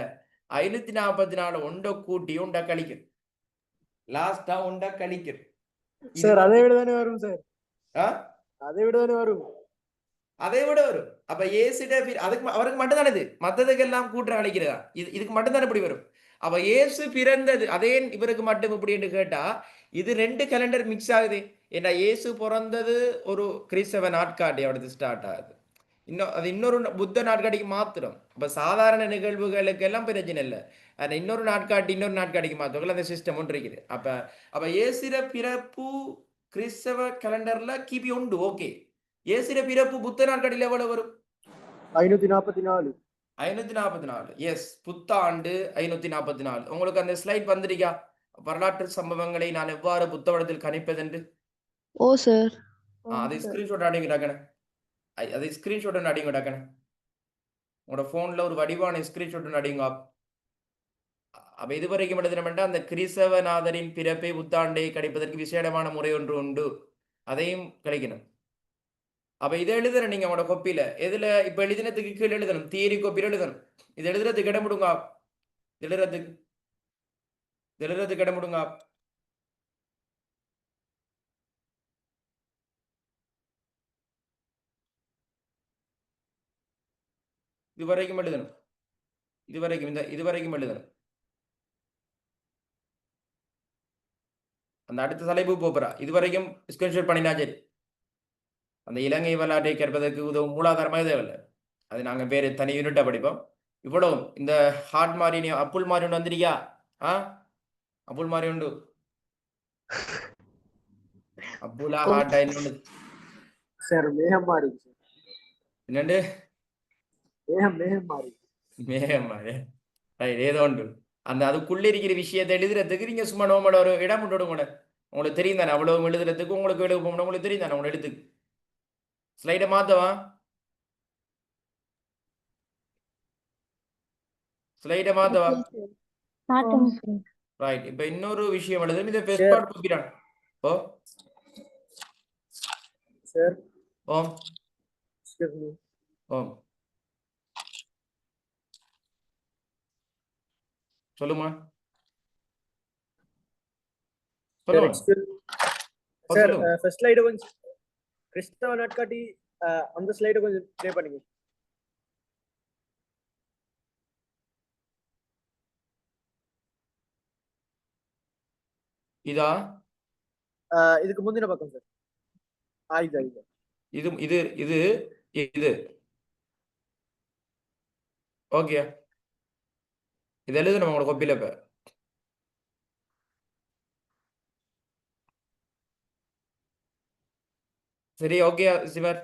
544 ஒன்றை கூட்டி உண்டா கழிக்கும். லாஸ்டா உண்டா கழிக்கும். சார் அதை விட தானே வரும் சார். ஆ? அதை விட தானே வரும். அதை விட வரும். அப்ப இயேசுட அதுக்கு அவருக்கு மட்டும் தானே இது, மத்ததுக்கு எல்லாம் கூட்ட அழைக்கிறதா? இதுக்கு மட்டும் தானே இப்படி வரும். அப்ப இயேசு பிறந்தது அதே இவருக்கு மட்டும் இப்படி என்று கேட்டா இது 2 கேலண்டர் மிக்ஸ் ஆகுது. ஏன்னா இயேசு பிறந்தது ஒரு கிறிஸ்தவ நாட்காட்டி அவரது ஸ்டார்ட் ஆகுது. இன்னொரு புத்த நாட்காட்டிக்கு மாத்திரம். அப்ப சாதாரண நிகழ்வுகளுக்கு எல்லாம் பிரச்சனை இல்லை. அந்த இன்னொரு நாட்காட்டிக்கு மாத்தவர்கள் அந்த சிஸ்டம் ஒன்று இருக்குது. அப்ப இயேசுட பிறப்பு கிறிஸ்தவ கேலண்டர்ல கிபி உண்டு. ஓகே. இயேசுட பிறப்பு புத்த நாட்காட்டில எவ்வளவு வரும்? 544. 544. எஸ், புத்தாண்டு 544. உங்களுக்கு அந்த ஸ்லைட் வந்திருக்கா? வரலாற்று சம்பவங்களை நான் எவ்வாறு புத்தகத்தில் கணிப்பது என்று? ஓ சார். அது ஸ்கிரீன்ஷாட் அடிங்கடாக்கணே. அது ஸ்கிரீன்ஷாட் அடிங்கடாக்கணே. உங்களோட போன்ல ஒரு வடிவான ஸ்கிரீன்ஷாட் அடிங்க. அப்ப இதுவரைக்கும் எழுதினமெண்டா அந்த கிறிஸ்தவநாதரின் பிறப்பை புத்தாண்டை கணிப்பதற்கு விசேடமான முறை ஒன்று உண்டு. அதையும் கிடைக்கணும். அப்ப இதை எழுதுற நீங்க உங்களோட கொப்பியில எதுல இப்ப எழுதினதுக்கு கீழே எழுதணும். தியரி கொப்பியில எழுதணும். இது எழுதுறதுக்கு இடம் விடுங்க. எழுதுறதுக்கு இடம் விடுங்க. இதுவரைக்கும் எழுதணும். இதுவரைக்கும் எழுதணும். அந்த அடுத்த தலைப்பு போறா. இதுவரைக்கும் ஸ்கிரீன்ஷாட் பண்ணினா சரி. அந்த இலங்கை வரலாற்றை கற்பதற்கு உதவும் மூலாதாரமாக தேவையில்லை. அது நாங்கள் வேறு தனி யூனிட்டா படிப்போம். இவ்வளவு இந்த ஹார்ட் மாதிரி நீ அப்புள் மாதிரி ஒன்று வந்திருக்கியா? ஆ அப்புள் மாதிரி உண்டு. அப்புலா ஹார்ட் இன்னொன்று சார் மேகம் மாறி என்னண்டு மேகம் மாறி மேகம் மாதிரி ரைட் ஏதோ உண்டு. அந்த அதுக்குள்ள இருக்கிற விஷயத்தை எழுதுறதுக்கு நீங்க சும்மா நோமோட ஒரு இடம் விட்டு கூட உங்களுக்கு தெரியும் தானே அவ்வளவு எழுதுறதுக்கு உங்களுக்கு எழுத போகணும் உங்களுக்கு தெரியும் தானே உங்களை எழுத்துக்கு ஸ்லைடை மாத்தவா ஸ்லைடை மாத்தவா மாட்டுங்க சார். ரைட். இப்ப இன்னொரு விஷயம் எழுதும் இதை ஃபர்ஸ்ட் பார்ட் காப்பிறான். ஓ சார் ஓம் எக்ஸ்கியூஸ் மீ ஓம் சொல்லுமா சார் சொல்லுங்க. எக்ஸ்கியூஸ் ஓ, சார் சொல்லுங்க. ஃபர்ஸ்ட் ஸ்லைடு கொஞ்சம் கிறிஸ்தவ நாட்காட்டி அந்த ஸ்லைடை கொஞ்சம் ப்ளே பண்ணுங்க. இதா இதுக்கு முந்தின பக்கம் சார். இது இது இது இது இது ஓகே இது எழுது நம்ம உங்களோட கொப்பியில இப்ப சரி. ஓகே சிவர்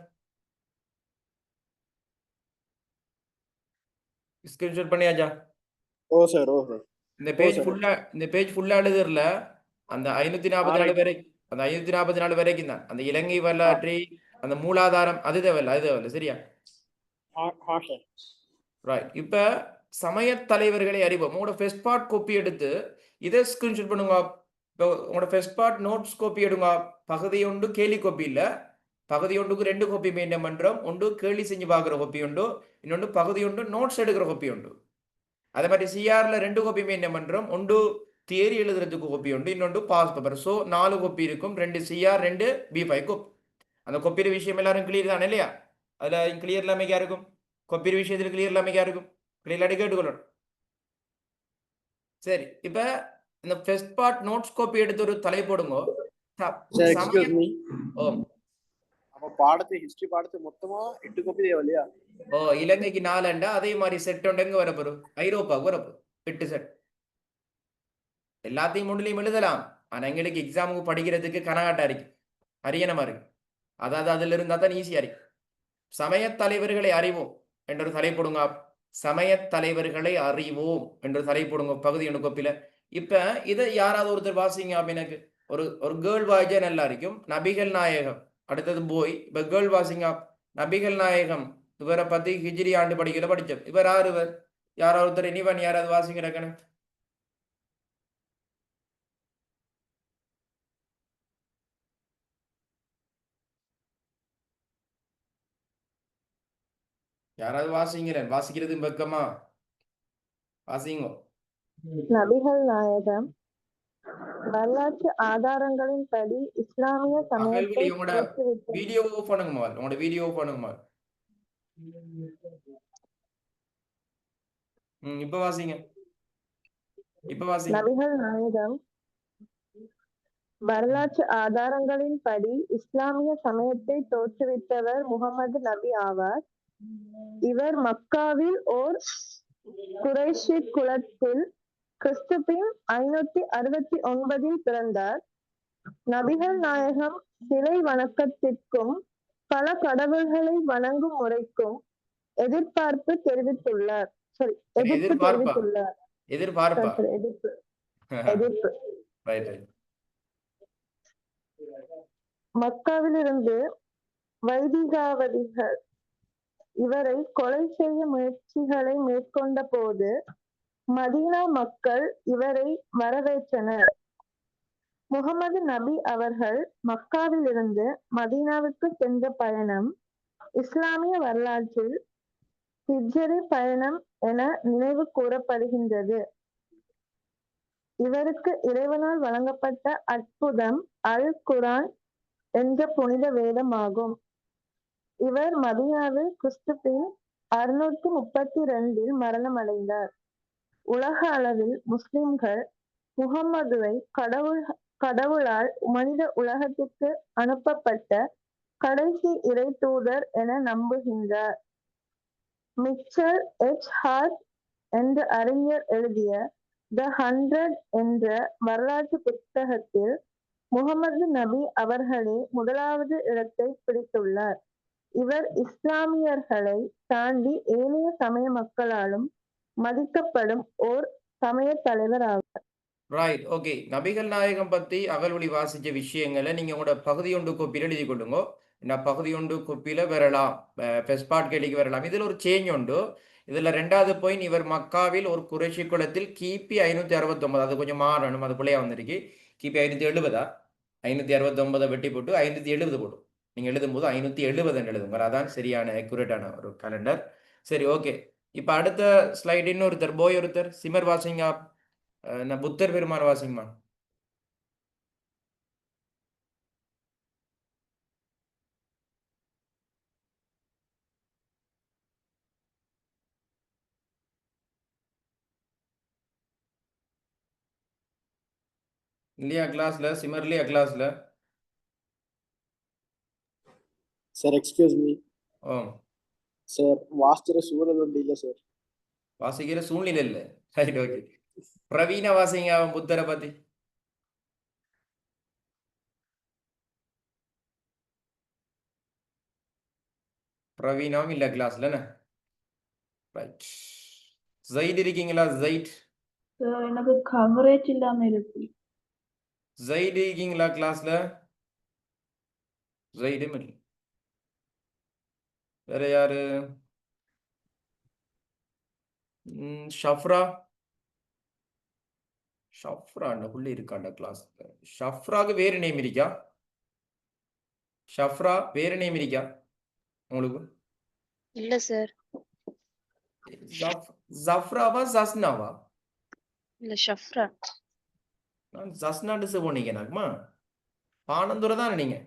ஸ்கிரீன்ஷாட் பண்ணியாச்சா? ஓ சார் ஓ சார் இந்த ஓ பேஜ் சார் ஃபுல்லா இந்த பேஜ் ஃபுல்லா எழுதுறல அந்த 544 வரை அந்த 544 வரைக்கும் தான் அந்த இலங்கை வரலாற்றை அந்த மூலாதாரம் அது தேவையில்ல சரியா? Sir right. இப்ப சமய தலைவர்களை அறிவோம். உங்களோட ஃபர்ஸ்ட் பார்ட் காப்பி எடுத்து இதை ஸ்கிரீன்ஷாட் பண்ணுங்க. இப்போ உங்களோட ஃபர்ஸ்ட் பார்ட் நோட்ஸ் காப்பி எடுங்க. பகுதி ஒன்று கேலி காப்பி இல்ல, பகுதி ஒன்றுக்கு 2 காப்பி மெயின்டைன் பண்றோம். ஒன்று கேள்வி செஞ்சு பார்க்குற காப்பி உண்டு, இன்னொன்று பகுதி ஒன்று நோட்ஸ் எடுக்கிற காப்பி உண்டு. அதே மாதிரி சிஆர்ல 2 காப்பி மெயின்டைன் பண்றோம். ஒன்று தியரி எழுதுறதுக்கு காப்பி உண்டு, இன்னொன்று பாஸ் பேப்பர். ஸோ 4 காப்பி இருக்கும். 2 சிஆர் 2 B5 கோப். அந்த கொப்பிற விஷயம் எல்லாரும் கிளியர் தானே இல்லையா? அதுல கிளியர் இல்லாம இருக்கும் கொப்பிற விஷயத்துல கிளியர் இல்லாம இருக்கும் கிளியர் கேட்டுக்கொள்ளணும். சரி. இப்ப இந்த ஃபர்ஸ்ட் பார்ட் நோட்ஸ் காப்பி எடுத்து ஒரு தலை போடுங்க. சார் எக்ஸ்கியூஸ் மீ ஓம் அப்ப பாடத்தை ஹிஸ்டரி பாடத்தை மொத்தமா 8 காப்பி தேவை இல்லையா? ஓ இலங்கைக்கு 4 அதே மாதிரி செட் ஒன்று எங்க வரப்போம்? ஐரோப்பாவுக்கு வரப்போம் 8 செட். எல்லாத்தையும் ஒன்றுலையும் எழுதலாம். ஆனா எங்களுக்கு எக்ஸாமுக்கு படிக்கிறதுக்கு கனகாட்டா இருக்கு, அரியணமா இருக்கு. அதாவது அதுல இருந்தா தான் ஈஸியா இருக்கு. சமய தலைவர்களை அறிவோம் என்ற தலை போடுங்க. சமய தலைவர்களை அறிவோம் என்று தலை போடுங்க பகுதி ஒன்று கோப்பில. இப்ப இதை யாராவது ஒருத்தர் வாசிங்க. எனக்கு ஒரு கேர்ள் வாய்ஜா நல்லா இருக்கும். நபிகள் நாயகம் அடுத்தது போய் இப்ப கேர்ள் வாசிங்க. நபிகள் நாயகம் இவரை பத்தி ஹிஜ்ரி ஆண்டு படிக்கல படிச்சோம். இவர் யார்? இவர் யாராவது ஒருத்தர் இனிவன் யாராவது வாசிங்க இருக்கணும். யாராவது வாசிங்கிறேன். வாசிக்கிறது பக்கமா வாசிங்கோ. நபிகள் நாயகம் வரலாற்று ஆதாரங்களின்படி இஸ்லாமிய சமயத்தை உங்களோட தோற்றுவித்த வீடியோ ஆஃப் பண்ணுங்கம்மா. உங்களோட வீடியோ ஆஃப் பண்ணுங்கம்மா. இப்ப வாசிங்க. இப்ப வாசிங்க. நபிகள் நாயகம் வரலாற்று ஆதாரங்களின்படி இஸ்லாமிய சமயத்தை தோற்றுவித்தவர் முகமது நபி ஆவார். இவர் மக்காவில் ஓர் குறைஷி குலத்தில் கிறிஸ்துபின் 569 பிறந்தார். நபிகள் நாயகம் சிலை வணக்கத்திற்கும் பல கடவுள்களை வணங்கும் முறைக்கும் எதிர்ப்பு தெரிவித்துள்ளார். எதிர்பார்ப்பா எதிர்ப்பு ரைட் ரைட். மக்காவிலிருந்து வைதிகாவதிகள் இவரை கொலை செய்ய முயற்சிகளை மேற்கொண்ட போது மதீனா மக்கள் இவரை வரவேற்றனர். முகமது நபி அவர்கள் மக்காவிலிருந்து மதீனாவுக்கு சென்ற பயணம் இஸ்லாமிய வரலாற்றில் ஹிஜ்ரி பயணம் என நினைவு கூறப்படுகின்றது. இவருக்கு இறைவனால் வழங்கப்பட்ட அற்புதம் அல் குர்ஆன் என்ற புனித வேதமாகும். இவர் மதீனாவில் கிறிஸ்துபின் 632 மரணமடைந்தார். உலக அளவில் முஸ்லிம்கள் முகம்மதுவை கடவுளால் மனித உலகத்திற்கு அனுப்பப்பட்ட கடைசி இறை தூதர் என நம்புகின்றார். Mitchell H. ஹார்ட் என்ற அறிஞர் எழுதிய த 100 என்ற வரலாற்று புத்தகத்தில் முகமது நபி அவர்களே முதலாவது இடத்தை பிடித்துள்ளார். இவர் இஸ்லாமியர்களை தாண்டி ஏனைய சமய மக்களாலும் மதிக்கப்படும் ஓர் சமய தலைவர் ஆவார். Right, okay. நபிகள் நாயகம் பற்றி அகல்வழி வாசித்த விஷயங்களை நீங்கள் உங்களோட பகுதி ஒன்று கோப்பியில் எழுதி கொள்ளுங்க. நான் பகுதி ஒன்று கோப்பியில் வரலாம், பெஸ்பாட் கேள்விக்கு வரலாம். இதில் ஒரு சேஞ்ச் உண்டு. இதில் 2வது பாயிண்ட், இவர் மக்காவில் ஒரு குறைஷி குலத்தில் கிபி 569, அது கொஞ்சம் மாறணும், அது பிள்ளையா வந்திருக்கு. கிபி 570, 569 வெட்டி போட்டு 570 போடும். நீங்கள் எழுதும்போது 570 எழுதுங்க, அதான் சரியான அக்யூரேட்டான ஒரு கேலண்டர். சரி, ஓகே. இப்போ அடுத்த ஸ்லைடு இன்னொருத்தர் போய் ஒருத்தர் சிமர் வாசிங்க. நான் புத்தர் பெருமான் வாசிங்கம்மா. இல்லையா கிளாஸ்ல? சிமர்லியா கிளாஸ்ல? சார் எக்ஸ்கியூஸ் மீ ஓ, சார், வாஸ்துற சூழல் ஒன்று இல்லை சார். வாசிக்கிற சூழ்நிலை இல்லை. Right, okay. பிரவீனா வாசிங்க அவன் புத்தரை பத்தி. பிரவீனாவும் இல்லை கிளாஸ்ல. ரைட். ஜெயிட் இருக்கீங்களா? ஜெயிட் எனக்கு கவரேஜ் இல்லாம இருக்கு. ஜெயிட் இருக்கீங்களா கிளாஸ்ல? ஜெயிடும் இல்லை. வேற யாரு? ஷஃப்ரா. ஷஃப்ரா உள்ள இருக்காண்டா கிளாஸ்ல. ஷஃப்ராக்கு வேறு நேம் இருக்கா? ஷஃப்ரா வேறு நேம் இருக்கா உங்களுக்கு? இல்ல சார். ஜஃப்ராவா ஜஸ்னாவா? இல்ல ஷஃப்ரா. நான் ஜஸ்னாண்டு போனீங்க நாக்குமா பானந்துரை தானே நீங்க?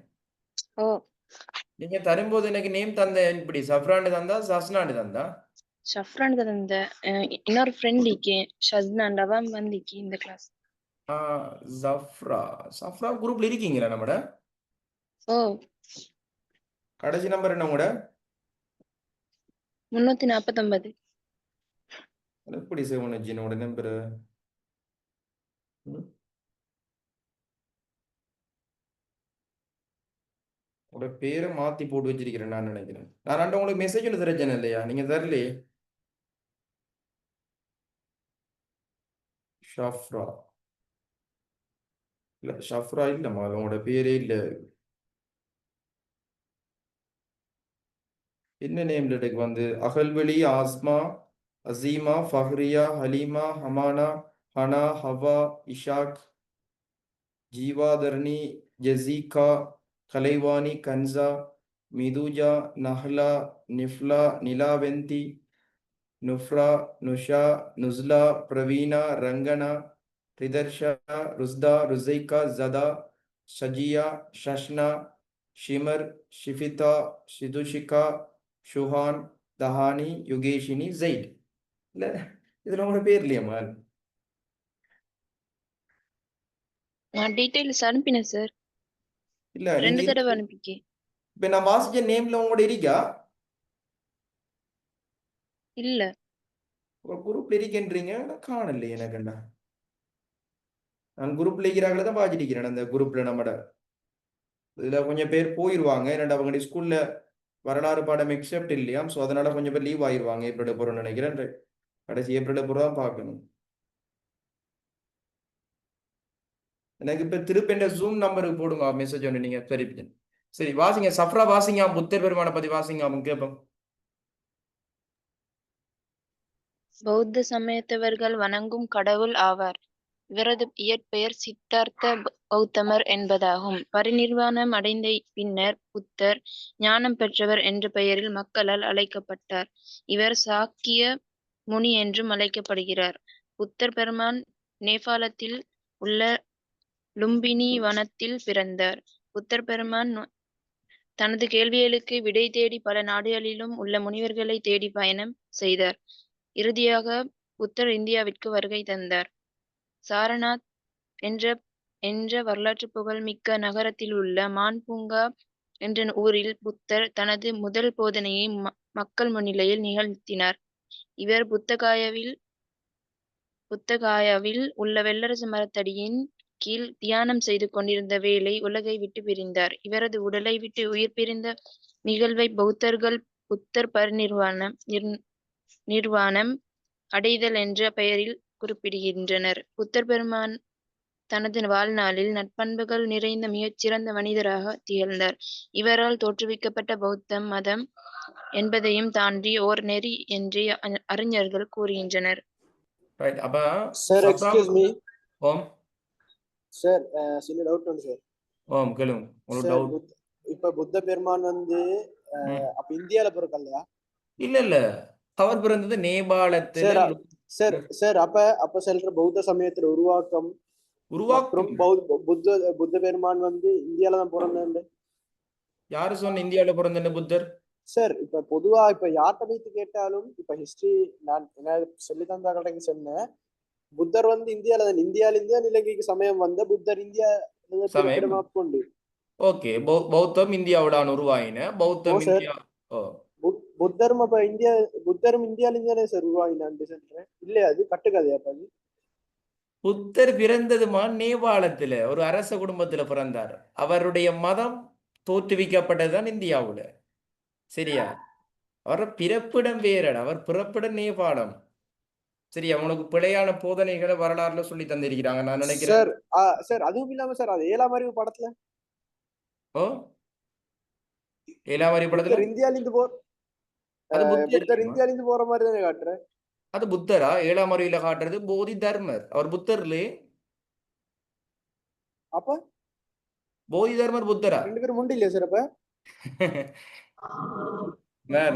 ஓ, நீங்க தரும்போது எனக்கு நேம் தந்த இப்படி சஃப்ராண்டு தந்தா ஜஸ்னாண்டு தந்தா? ஷஃப்ரான் இந்த இன்னொரு ஃப்ரெண்ட் ஷஸ்னான் அவன் வந்திக்கு இந்த கிளாஸ். ஜஃப்ரா. சஃப்ரா குரூப்ல இருக்கீங்களா நம்மட? ஓ, கடைசி நம்பர் என்ன கூட? 349. எப்படி சேவ் பண்ணுச்சு என்னோட நம்பர்? உங்களோட பேரை மாத்தி போட்டு வச்சிருக்கிறேன் நான் நினைக்கிறேன். நான் உங்களுக்கு மெசேஜ் ஒன்று தரச்சேன் இல்லையா? நீங்க தரலையே. ஷஃப்ரா இல்ல, ஷஃப்ரா இல்லம்மா, உங்களோட பேரே இல்ல. என்ன நேம்ல இருக்கு வந்து? அகல்வெளி, ஆஸ்மா, அசீமா, ஃபஹ்ரியா, ஹலீமா, ஹமானா, ஹனா, ஹவா, இஷாக், ஜீவாதர்ணி, ஜெசிகா, கலைவாணி, கன்சா, மிதுஜா, நஹ்லா, நிஃப்லா, நிலாவெந்தி, நுஃப்ரா, நுஷா, நுஸ்லா, பிரவீனா, ரங்கனா, ரிதர்ஷா, ருஸ்தா, ருசைகா, ஜதா, ஷஜியா, ஷஷ்னா, ஷிமர், ஷிஃபிதா, ஷிதுஷிகா, ஷுஹான், தஹானி, யுகேஷினி, ஜெயிட். இல்ல, இதுல உங்களோட பேர் இல்லையாம்மா? நான் டீடைல்ஸ் அனுப்பினேன் சார். இல்ல, 2 தடவை அனுப்பிக்கே. இப்ப நான் வாசிச்ச நேம்ல உங்களோட இருக்கா? இல்ல. ஒரு குரூப்ல இருக்கேன்றீங்க, நான் காணலையே எனக்குண்ணா. நான் குரூப்ல இருக்கிறாங்களே தான் வாசிட்டிருக்கிறேன். அந்த குரூப்ல நம்மட இதுல கொஞ்சம் பேர் போயிடுவாங்க. ஏன்னா அவங்க ஸ்கூல்ல வரலாறு பாடம் எக்ஸெப்ட் இல்லையா? ஸோ அதனால கொஞ்சம் பேர் லீவ் ஆயிடுவாங்க. ஏப்ரல் போறோம்னு நினைக்கிறேன். கடைசி ஏப்ரல் போற தான் பார்க்கணும். எனக்கு இப்ப திருப்பி இந்த ஜூம் நம்பருக்கு போடுங்க மெசேஜ் ஒன்று நீங்க தெரிவிச்சு. சரி, வாசிங்க. சஃப்ரா வாசிங்க. புத்தர் பெருமானை பத்தி வாசிங்க. அவங்க கேட்போம். பௌத்த சமயத்தவர்கள் வணங்கும் கடவுள் ஆவார். இவரது இயற்பெயர் சித்தார்த்த கௌதமர் என்பதாகும். பரிநிர்வாணம் அடைந்த பின்னர் புத்தர் ஞானம் பெற்றவர் என்ற பெயரில் மக்களால் அழைக்கப்பட்டார். இவர் சாக்கிய முனி என்றும் அழைக்கப்படுகிறார். புத்தர் பெருமான் நேபாளத்தில் உள்ள லும்பினி வனத்தில் பிறந்தார். புத்தர் பெருமான் தனது கேள்விகளுக்கு விடை தேடி பல நாடுகளிலும் உள்ள முனிவர்களை தேடி பயணம் செய்தார். இறுதியாக புத்தர் இந்தியாவிற்கு வருகை தந்தார். சாரநாத் என்ற வரலாற்று புகழ் மிக்க நகரத்தில் உள்ள மான் பூங்கா என்ற ஊரில் புத்தர் தனது முதல் போதனையை மக்கள் முன்னிலையில் நிகழ்த்தினார். இவர் புத்தகாயாவில் புத்தகாயாவில் உள்ள வெள்ளரசு மரத்தடியின் கீழ் தியானம் செய்து கொண்டிருந்த வேளை உலகை விட்டு பிரிந்தார். இவரது உடலை விட்டு உயிர் பிரிந்த நிகழ்வை பௌத்தர்கள் புத்தர் நிர்வாணம் அடைதல் என்ற பெயரில் குறிப்பிடுகின்றனர். புத்தர் பெருமான் தனது வாழ்நாளில் நற்பண்புகள் நிறைந்த மிகச்சிறந்த மனிதராக திகழ்ந்தார். இவரால் தோற்றுவிக்கப்பட்ட பௌத்த மதம் என்பதையும் தாண்டி ஓர் நெறி என்றே அறிஞர்கள் கூறுகின்றனர். ரைட். அப்ப சார் சப்ராம் எக்ஸ்கியூஸ் மீ ஓம் சார், சின்ன டவுட் ஒன்று சார். ஓம் கேளுங்க உங்களுக்கு சார் டவுட். இப்ப புத்த பெருமான் வந்து அப்ப இந்தியால பிறக்கலையா? இல்ல அவர் பிறந்தது நேபாளத்துல. சார் சார் சார் அப்ப சொல்ற பௌத்த சமயத்துல உருவாக்கம் மற்றும் புத்த பெருமான் வந்து இந்தியால தான் பிறந்தாரு. யாரு சொன்ன இந்தியாவில பிறந்த புத்தர்? சார் இப்ப பொதுவா இப்ப யார்கிட்ட வைத்து கேட்டாலும் இப்ப ஹிஸ்டரி நான் என்ன சொல்லி தந்தா கடைக்கு சொன்னேன். புத்தர் வந்து இந்தியால இருந்து இலங்கைக்கு சமயம் வந்த புத்தர் இந்தியா கொண்டு. ஓகே, பௌத்தம் இந்தியாவுடான் உருவாயின. பௌத்தம் இந்தியா. புத்தரும் அப்ப புத்தரும் இந்தியால இருந்தானே சார் உருவாயினான்னு சொல்றேன். இல்லையா அது கட்டுக்கதையா? அப்ப அது புத்தர் பிறந்ததுமா நேபாளத்துல ஒரு அரச குடும்பத்துல பிறந்தார். அவருடைய மதம் தோற்றுவிக்கப்பட்டதுதான் இந்தியாவுல. சரியா? அவர் பிறப்பிடம் வேறடா, அவர் பிறப்பிடம் நேபாளம். சரியா? உனக்கு பிழையான போதனைகளை வரலாறுல சொல்லி தந்திருக்கிறாங்க நான் நினைக்கிறேன். சார் சார் அதுவும் இல்லாம சார் அது 7ஆம் அறிவு படத்துல ஓ 7ஆம் அறிவு படத்துல இந்தியால இருந்து புத்தர் இந்தியால இருந்து போற மாதிரி தானே காட்டுறேன். அது புத்தரா? 7ஆம் அறிவுல காட்டுறது போதி தர்மர். அவர் புத்தர்லே. அப்ப போதி தர்மர் புத்தரா? 2 பேரும் முண்டு இல்லையா சார்? அப்ப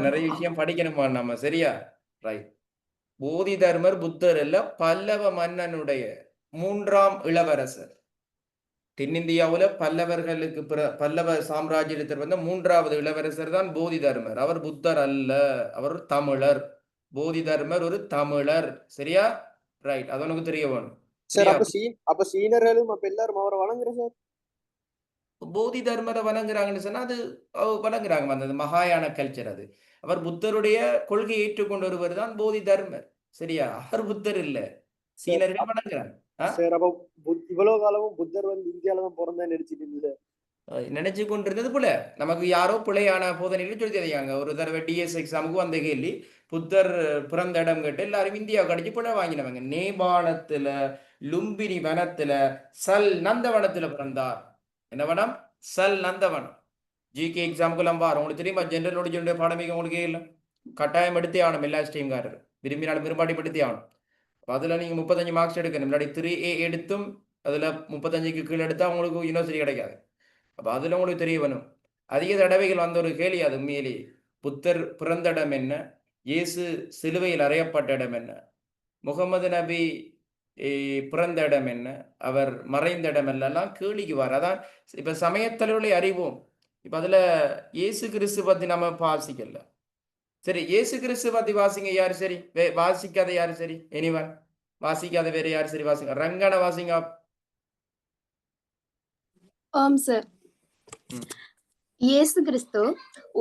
நிறைய விஷயம் படிக்கணுமா நம்ம? சரியா? ரைட். போதி தர்மர் புத்தர் அல்ல, பல்லவ மன்னனுடைய 3ஆம் இளவரசர். தென்னிந்தியாவுல பல்லவர்களுக்கு பல்லவ சாம்ராஜ்யத்தில் வந்த 3வது இளவரசர் தான் போதி தர்மர். அவர் புத்தர் அல்ல, அவர் தமிழர். போதி தர்மர் ஒரு தமிழர். சரியா? ரைட். அது உனக்கு தெரிய வேணும். சார் அப்ப சீனர்களும் அப்ப எல்லாரும் அவரை வணங்குற சார். போதி தர்மரை வணங்குறாங்கன்னு சொன்னா அது வணங்குறாங்க. வந்தது மகாயான கல்ச்சர். அது அவர் புத்தருடைய கொள்கையை ஏற்றுக்கொண்டு ஒருவர் தான் போதி தர்மர். சரியா? அவர் புத்தர் இல்ல, சீனர்கள் வணங்குறாங்க. சார் அப்ப இவ்வளவு காலமும் புத்தர் வந்து இந்தியால தான் பிறந்தேன்னு நினைச்சு கொண்டிருந்தது போல நமக்கு யாரோ பிழையான போதனைகள் சொல்லி தெரியாங்க. ஒரு தடவை டிஎஸ் எக்ஸாமுக்கு வந்த கேள்வி, புத்தர் பிறந்த இடம் கேட்டு எல்லாரும் இந்தியாவுக்கு அடிச்சு பிழை வாங்கினவங்க. நேபாளத்துல லும்பினி வனத்துல சல் நந்தவனத்துல பிறந்தார். என்ன வனம்? சல் நந்தவனம். ஜிகே எக்ஸாமுக்குலாம் பாரு. உங்களுக்கு தெரியுமா? ஜெனரல் நாலேஜ் பாடமிக்க உங்களுக்கு இல்லை, கட்டாயம் எடுத்தே ஆகணும். எல்லா ஸ்ட்ரீம்காரர் விரும்பினாலும் விரும்பாட்டி எடுத்தே ஆகணும். அதுல நீங்க 35 மார்க்ஸ் எடுக்கணும். முன்னாடி 3A எடுத்தும் அதுல 35க்கு கீழே எடுத்தா உங்களுக்கு யூனிவர்சிட்டி கிடைக்காது. அப்ப அதுல உங்களுக்கு தெரிய வேணும். அதிக தடவைகள் வந்த ஒரு கேள்வி அது உண்மையிலேயே. புத்தர் பிறந்த இடம் என்ன? இயேசு சிலுவையில் அறையப்பட்ட இடம் என்ன? முகமது நபி பிறந்த இடம் என்ன? அவர் மறைந்த இடம் எல்லாம் கேள்விக்கு வர. அதான் இப்ப சமயத்தலைவர்களை அறிவோம். இப்ப அதுல இயேசு கிறிஸ்து பத்தி நம்ம வாசிக்கல. சரி, இயேசு கிறிஸ்து பத்தி வாசிங்க. யாரு சரி? வாசிக்காத யாரு சரி? எனிவன் வாசிக்காத வேற யாரு சரி? வாசிங்க. ரங்கன வாசிங்க. ஆம் சார். இயேசு கிறிஸ்து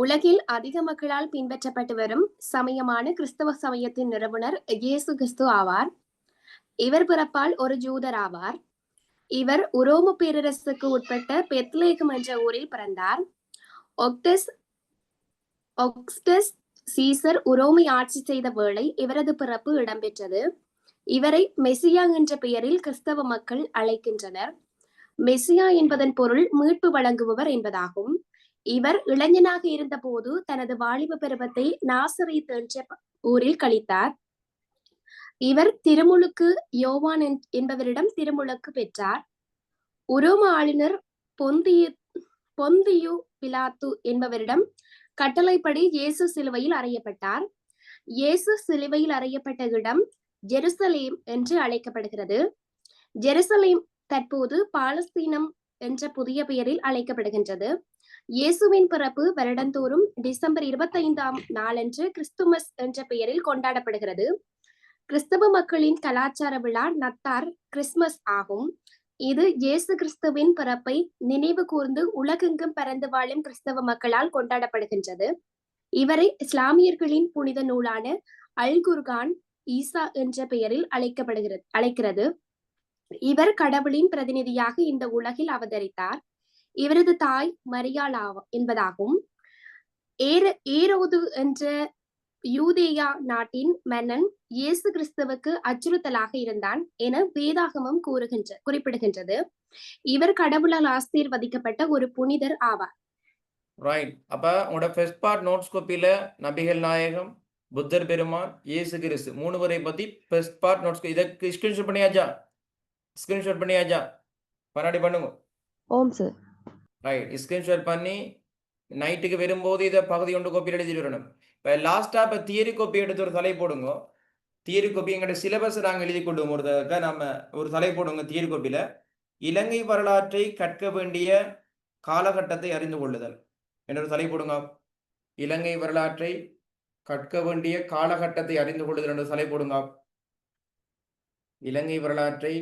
உலகில் அதிக மக்களால் பின்பற்றப்பட்டு வரும் சமயமான கிறிஸ்தவ சமயத்தின் நிறுவனர் இயேசு கிறிஸ்து ஆவார். இவர் பிறப்பால் ஒரு ஜூதர் ஆவார். இவர் உரோம பேரரசுக்கு உட்பட்ட பெத்லேகம் என்ற ஊரில் பிறந்தார். ஒக்ஸ்டஸ் சீசர் உரோமை ஆட்சி செய்த வேளை இவரது பிறப்பு இடம்பெற்றது. இவரை மெசியா என்ற பெயரில் கிறிஸ்தவ மக்கள் அழைக்கின்றனர். மெசியா என்பதன் பொருள் மீட்பு வழங்குபவர் என்பதாகும். இவர் இளைஞனாக இருந்த போது தனது வாலிப பருவத்தை நாசரேத் என்ற ஊரில் கழித்தார். இவர் திருமுழுக்கு யோவான் என்பவரிடம் திருமுழுக்கு பெற்றார். உரோம ஆளுநர் பொந்தியு பிலாத்து என்பவரிடம் கட்டளைப்படி இயேசு சிலுவையில் அறையப்பட்டார். இயேசு சிலுவையில் அறையப்பட்ட இடம் ஜெருசலேம் என்று அழைக்கப்படுகிறது. ஜெருசலேம் தற்போது பாலஸ்தீனம் என்ற புதிய பெயரில் அழைக்கப்படுகின்றது. இயேசுவின் பிறப்பு வருடந்தோறும் டிசம்பர் 25ஆம் நாளன்று கிறிஸ்துமஸ் என்ற பெயரில் கொண்டாடப்படுகிறது. கிறிஸ்தவ மக்களின் கலாச்சார விழா நத்தார் கிறிஸ்துமஸ் ஆகும். இது இயேசு கிறிஸ்துவின் பிறப்பை நினைவு கூர்ந்து உலகெங்கும் பறந்து வாழும் கிறிஸ்தவ மக்களால் கொண்டாடப்படுகின்றது. இவரை இஸ்லாமியர்களின் புனித நூலான அல் குர்ஆன் ஈசா என்ற பெயரில் அழைக்கிறது. இவர் கடவுளின் பிரதிநிதியாக இந்த உலகில் அவதரித்தார். இவரது தாய் மரியாள் என்பதாகும். ஏரோது என்ற யூதேயா நாட்டின் மன்னன் இயேசு கிறிஸ்துவுக்கு அச்சுறுத்தலாக இருந்தான் என வேதாகமம் குறிப்பிடுகின்றது. இவர் கடவுளால் ஆசீர்வதிக்கப்பட்ட ஒரு புனிதர் ஆவார். ரைட். அப்ப உங்களோட ஃபர்ஸ்ட் பார்ட் நோட்ஸ் காப்பியில நபிகள் நாயகம், புத்தர் பெருமான், இயேசு கிறிஸ்து 3 பேரை பத்தி ஃபர்ஸ்ட் பார்ட் நோட்ஸ் இதற்கு ஸ்கிரீன்ஷாட் பண்ணியாச்சா பராடி பண்ணுங்க. ஓம் சார். ரைட். ஸ்கிரீன்ஷாட் பண்ணி நைட்டுக்கு வரும்போது இதை பகுதி ஒன்று கோப்பி எழுதிட்டு வரணும். இப்போ லாஸ்ட்டாக இப்போ தியரி கோப்பி எடுத்து ஒரு தலை போடுங்க. தியரி கோப்பி எங்களோட சிலபஸ் நாங்கள் எழுதி கொள்வோம். நம்ம ஒரு தலை போடுங்க தியரி கோப்பியில். இலங்கை வரலாற்றை கற்க வேண்டிய காலகட்டத்தை அறிந்து கொள்ளுதல் என்னொரு தலை போடுங்க. இலங்கை வரலாற்றை கற்க வேண்டிய காலகட்டத்தை அறிந்து கொள்ளுதல் என்ற தலை போடுங்க. இலங்கை வரலாற்றை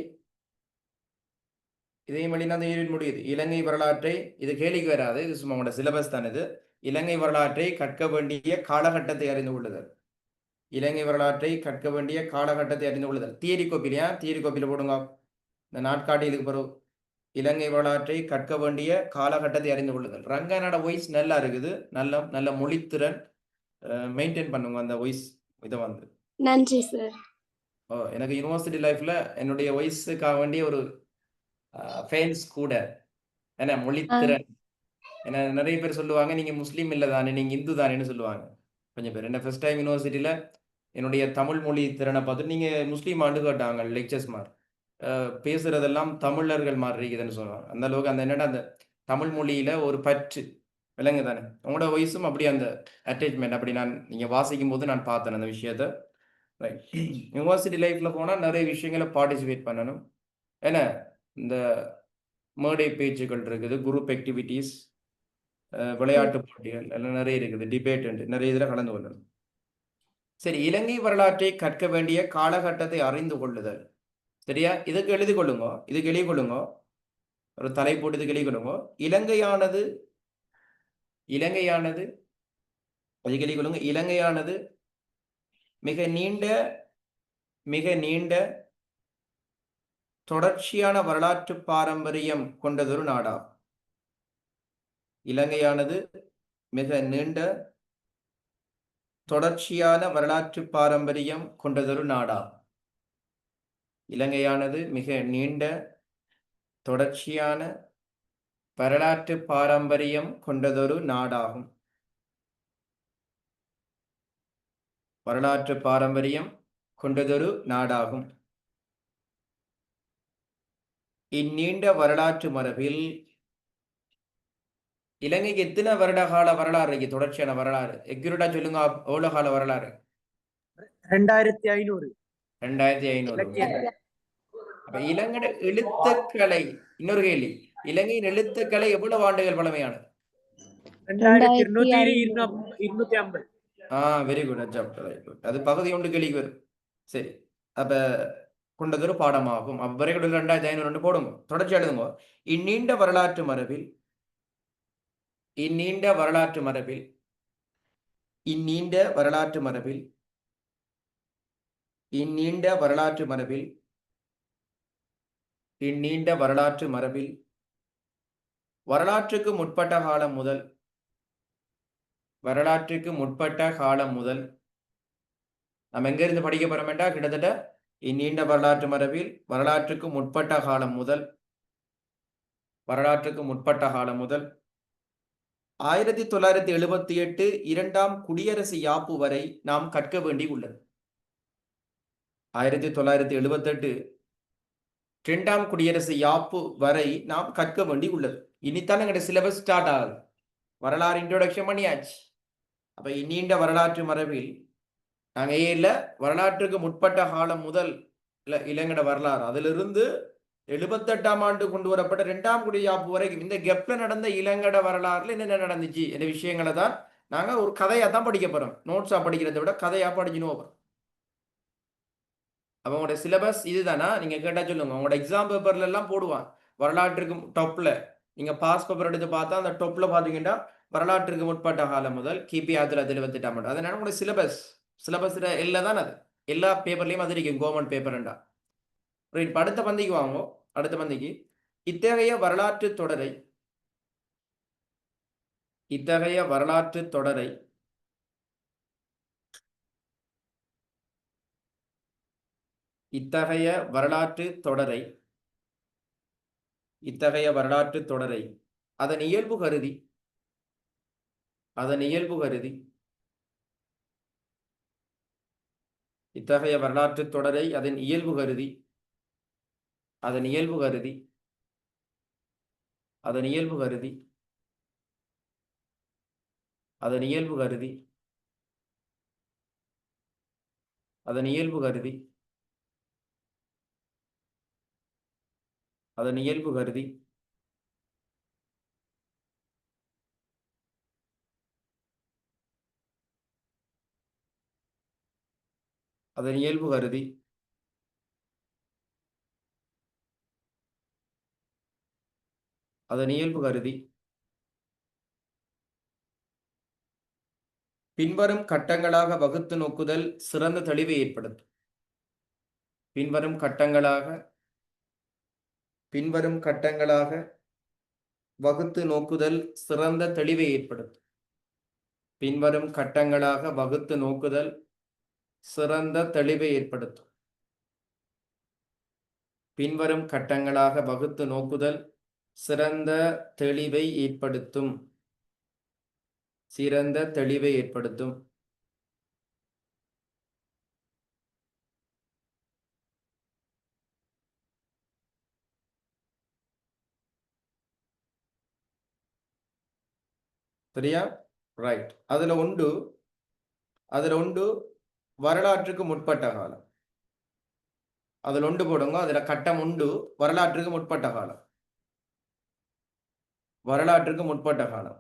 இதையும் வழினா முடியுது. இலங்கை வரலாற்றை இது கேள்விக்கு வராது, இது சும்மா உங்களோட சிலபஸ் தான். இது இலங்கை வரலாற்றை கற்க வேண்டிய காலகட்டத்தை அறிந்து கொள்ளுதல். இலங்கை வரலாற்றை கற்க வேண்டிய காலகட்டத்தை அறிந்து கொள்ளுதல். தியரி கோப்பிலையா? தியரி கோப்பியில் போடுங்க. இந்த நாட்காட்டி இதுக்கு பிறகு இலங்கை வரலாற்றை கற்க வேண்டிய காலகட்டத்தை அறிந்து கொள்ளுதல். ரங்கனோட வாய்ஸ் நல்லா இருக்குது. நல்ல மொழித்திறன் மெயின்டைன் பண்ணுங்க அந்த வாய்ஸ். இதை வந்து நன்றி சார். எனக்கு யூனிவர்சிட்டி லைஃப்ல என்னுடைய வாய்ஸுக்காக வேண்டிய ஒரு ஃபேன்ஸ் கூட என்ன மொழித்திறன். ஏன்னா நிறைய பேர் சொல்லுவாங்க நீங்க முஸ்லீம் இல்லை தானே, நீங்க இந்து தானேன்னு சொல்லுவாங்க கொஞ்சம் பேர். என்ன ஃபர்ஸ்ட் டைம் யூனிவர்சிட்டியில என்னுடைய தமிழ் மொழி திறனை பார்த்துட்டு நீங்க முஸ்லீம் ஆண்டு கேட்டாங்க லெக்சர்ஸ் மாதிரி. பேசுறதெல்லாம் தமிழர்கள் மாதிரி இருக்குதுன்னு சொல்லுவாங்க. அந்த அளவுக்கு அந்த என்னடா அந்த தமிழ் மொழியில ஒரு பற்று விலங்கு தானே. உங்களோட வயசும் அப்படி அந்த அட்டாச்மெண்ட் அப்படி நீங்க வாசிக்கும் போது நான் பார்த்தேன் அந்த விஷயத்த. ரைட். யூனிவர்சிட்டி லைஃப்ல போனா நிறைய விஷயங்களை பார்ட்டிசிபேட் பண்ணணும். ஏன்னா இந்த மேடை பேச்சுக்கள் இருக்குது, குரூப் ஆக்டிவிட்டீஸ், விளையாட்டு போட்டிகள் எல்லாம் நிறைய இருக்குது, டிபேட் நிறைய இதில் கலந்து கொள்ளணும். சரி, இலங்கை வரலாற்றை கற்க வேண்டிய காலகட்டத்தை அறிந்து கொள்ளுதல். சரியா? இதுக்கு எழுதி கொள்ளுங்க. இதுக்கு எழுதி கொள்ளுங்க. ஒரு தலைப்போட்டு இதுக்கு எழுதி கொள்ளுங்க. இலங்கையானது அதுக்கு எழுதி கொள்ளுங்க. இலங்கையானது மிக நீண்ட தொடர்ச்சியான வரலாற்று பாரம்பரியம் கொண்டதொரு நாடாகும். இலங்கையானது மிக நீண்ட தொடர்ச்சியான வரலாற்று பாரம்பரியம் கொண்டதொரு நாடாகும். இலங்கையானது மிக நீண்ட தொடர்ச்சியான வரலாற்று பாரம்பரியம் கொண்டதொரு நாடாகும். வரலாற்று பாரம்பரியம் கொண்டதொரு நாடாகும். இந்நீண்ட வரலாற்று மரபில் இலங்கைக்கு எத்தனை வருட கால வரலாறு இருக்கு? தொடர்ச்சியான வரலாறு எக்யூரேட்டா சொல்லுங்க. எவ்வளவு கால வரலாறு? 2500. அப்ப இலங்கை எழுத்துக்களை, இன்னொரு கேள்வி, இலங்கையின் எழுத்துக்களை எவ்வளவு ஆண்டுகள் பழமையானது? 2250. Very good. அது பகுதி ஒன்று கேள்விக்கு வரும். சரி, அப்ப கொண்டதொரு பாடமாகும். வரைகூட 2500 போடுங்க. தொடர்ச்சி எழுதுங்க. இந்நீண்ட வரலாற்று மரபில் வரலாற்றுக்கு முற்பட்ட காலம் முதல் நம்ம எங்க இருந்து படிக்க போறோம்டா, கிட்டத்தட்ட இந்நீண்ட வரலாற்று மரபில் வரலாற்றுக்கு முற்பட்ட காலம் முதல் 1978 இரண்டாம் குடியரசு யாப்பு வரை நாம் கற்க வேண்டி உள்ளது. 1978 இரண்டாம் குடியரசு யாப்பு வரை நாம் கற்க வேண்டி உள்ளது. இனித்தான் எங்களுடைய சிலபஸ் ஸ்டார்ட் ஆகுது. வரலாறு இன்ட்ரோடக்ஷன் பண்ணியாச்சு. அப்ப இந்நீண்ட வரலாற்று மரபில் நாங்க வரலாற்றுக்கு முற்பட்ட காலம் முதல் இலங்கட வரலாறு, அதிலிருந்து 78ஆம் ஆண்டு கொண்டு வரப்பட்ட 2ஆம் குடியாப்பு வரைக்கும் இந்த கெப்ல நடந்த இலங்கட வரலாறுல என்னென்ன நடந்துச்சு இந்த விஷயங்களை தான் நாங்க ஒரு கதையா தான் படிக்க போறோம். நோட்ஸா படிக்கிறதை விட கதையா படிச்சுன்னு போறோம். அப்ப உங்களோட சிலபஸ் இதுதானா? நீங்க கேட்டா சொல்லுங்க. உங்களோட எக்ஸாம் பேப்பர்ல எல்லாம் போடுவான் வரலாற்றுக்கு டாப்ல. நீங்க பாஸ் பேப்பர் எடுத்து பார்த்தா அந்த டாப்ல பாத்தீங்கன்னா வரலாற்றுக்கு முற்பட்ட காலம் முதல் கிபி 1978ஆம் ஆண்டு. அதனால உங்களோட சிலபஸ் எல்லாம் தான் அது. எல்லா பேப்பர்லையும் அது இருக்கும் கவர்மெண்ட் பேப்பர்ண்டா. ரைட். இப்போ அடுத்த பந்திக்கு வாங்கோ. அடுத்த பந்திக்கு இத்தகைய வரலாற்று தொடரை இத்தகைய வரலாற்று தொடரை இத்தகைய வரலாற்று தொடரை இத்தகைய வரலாற்று தொடரை அதன் இயல்பு கருதி அதன் இயல்பு கருதி இத்தகைய வரலாற்று தொடரை அதன் இயல்பு கருதி அதன் இயல்பு கருதி அதன் இயல்பு கருதி அதன் இயல்பு கருதி அதன் இயல்பு கருதி அதன் இயல்பு கருதி அதன் இயல்பு கருதி அதன் இயல்பு கருதி பின்வரும் கட்டங்களாக வகுத்து நோக்குதல் சிறந்த தெளிவை ஏற்படுத்தும். பின்வரும் கட்டங்களாக வகுத்து நோக்குதல் சிறந்த தெளிவை ஏற்படுத்தும். பின்வரும் கட்டங்களாக வகுத்து நோக்குதல் சிறந்த தெளிவை ஏற்படுத்தும். பின்வரும் கட்டங்களாக வகுத்து நோக்குதல் சிறந்த தெளிவை ஏற்படுத்தும். சிறந்த தெளிவை ஏற்படுத்தும். சரியா? ரைட். அதுல உண்டு வரலாற்றுக்கு முற்பட்ட காலம். அதுல ஒன்று போடுங்க. அதுல கட்டம் உண்டு வரலாற்றுக்கு முற்பட்ட காலம். வரலாற்றுக்கு முற்பட்ட காலம்.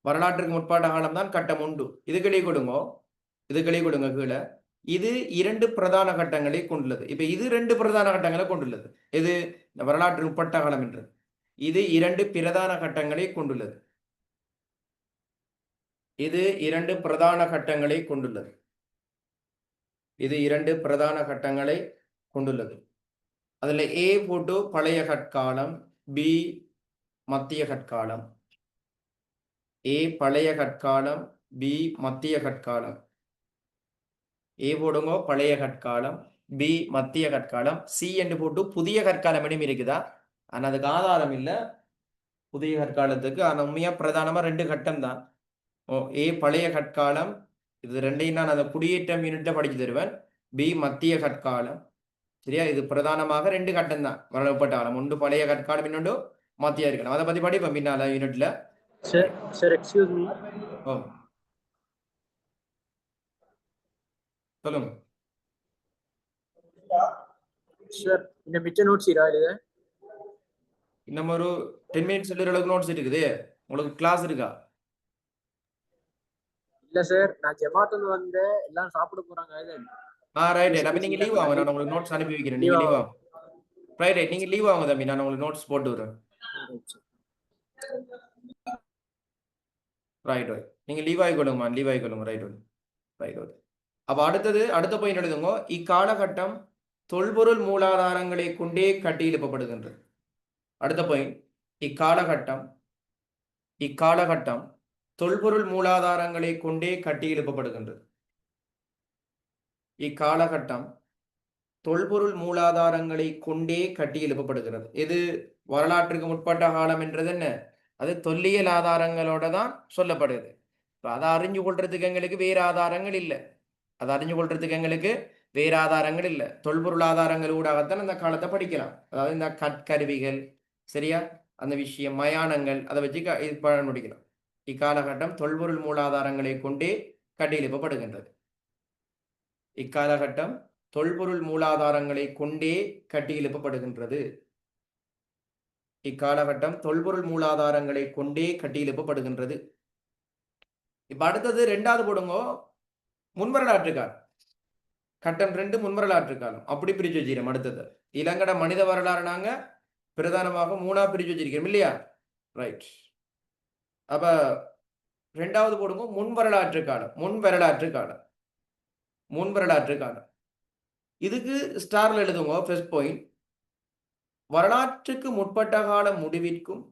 வரலாற்றுக்கு முற்பட்ட காலம் தான் கட்டம் உண்டு. இது கிளி கொடுங்க கீழே. இது 2 பிரதான கட்டங்களை கொண்டுள்ளது. இப்ப இது 2 பிரதான கட்டங்களை கொண்டுள்ளது. இது வரலாற்று முற்பட்ட காலம் என்று. இது 2 பிரதான கட்டங்களை கொண்டுள்ளது. இது 2 பிரதான கட்டங்களை கொண்டுள்ளது. இது 2 பிரதான கட்டங்களை கொண்டுள்ளது. அதுல A போட்டு பழைய கற்காலம், B மத்திய கற்காலம். A பழைய கற்காலம், B மத்திய கற்காலம். A போடுங்க பழைய கற்காலம், B மத்திய கற்காலம். C என்று போட்டு புதிய கற்காலம் இடம் இருக்குதா? ஆனா அதுக்கு ஆதாரம் இல்லை புதிய கற்காலத்துக்கு. ஆனா உண்மையா பிரதானமா 2 கட்டம் தான். A பழைய கற்காலம், இது 2ஐயும் நான் அந்த குடியேற்றம் யூனிட்ல படிச்சு தருவேன். B மத்திய கற்காலம். சரியா? இது பிரதானமாக 2 கட்டம் தான் வரப்பட்ட காலம். ஒன்று பழைய கற்காலம், இன்னொன்று மத்திய கற்காலம். அதை பத்தி படிப்போம் பின்னால யூனிட்ல. Sir excuse me. சொல்லுங்க சார். இந்த மிச்ச நோட்ஸ் இது இன்னும் ஒரு 10 மினிட்ஸ் அளவுக்கு நோட்ஸ் இருக்குது. உங்களுக்கு கிளாஸ் இருக்கா? இல்ல சார், நான் ஜமாத் வந்து எல்லாம் சாப்பிட போறாங்க. ரைட். அப்ப நீங்க லீவ் வாங்க, நான் உங்களுக்கு நோட்ஸ் அனுப்பி வைக்கிறேன். நீங்க லீவ் வாங்க. ரைட். நீங்க லீவ் வாங்க தம்பி, நான் உங்களுக்கு நோட்ஸ் போட்டு விடுறேன். ரைட். நீங்க லீவ் ஆகிக்கொள்ளுங்கம்மா, லீவ் ஆகிக்கொள்ளுங்க. ரைட். அப்ப அடுத்த பாயிண்ட் எழுதுங்க. இக்காலகட்டம் தொல்பொருள் மூலாதாரங்களை கொண்டே கட்டியெழுப்பப்படுகின்றது. அடுத்த பாயிண்ட், இக்காலகட்டம் தொல்பொருள் மூலாதாரங்களை கொண்டே கட்டியெழுப்பப்படுகின்றது. இக்காலகட்டம் தொல்பொருள் மூலாதாரங்களை கொண்டே கட்டியெழுப்பப்படுகிறது. இது வரலாற்றுக்கு முற்பட்ட காலம் என்றது என்ன? அது தொல்லியல் ஆதாரங்களோட தான் சொல்லப்படுது. அதை அறிஞ்சு கொள்றதுக்கு எங்களுக்கு வேறு ஆதாரங்கள் இல்லை. தொல்பொருள் ஆதாரங்கள் ஊடாகத்தான் அந்த காலத்தை படிக்கலாம். அதாவது இந்த கற்கருவிகள், சரியா, அந்த விஷயம், மயானங்கள், அதை வச்சு பழம் முடிக்கலாம். இக்காலகட்டம் தொல்பொருள் மூலாதாரங்களை கொண்டே கட்டியெழுப்பப்படுகின்றது. இக்காலகட்டம் தொல்பொருள் மூலாதாரங்களை கொண்டே கட்டியெழுப்பப்படுகின்றது. இக்காலகட்டம் தொல்பொருள் மூலாதாரங்களை கொண்டே கட்டியெழுப்பப்படுகின்றது. இப்ப அடுத்தது 2வது போடுங்க, முன்வரலாற்று காலம். கட்டம் 2 முன்வரலாற்று காலம். அப்படி பிரிச்சு வச்சிருக்கோம். அடுத்தது இளங்கட மனித வரலாறு நாங்க பிரதானமாக 3ஆ பிரிச்சு வச்சிருக்கோம் இல்லையா? ரைட். அப்ப 2வது போடுங்க முன்வரலாற்று காலம். முன் வரலாற்று காலம். இதுக்கு ஸ்டார்ல எழுதுங்க. ஃபர்ஸ்ட் பாயிண்ட், வரலாற்றுக்கு முற்பட்ட கால முடிவிற்கும்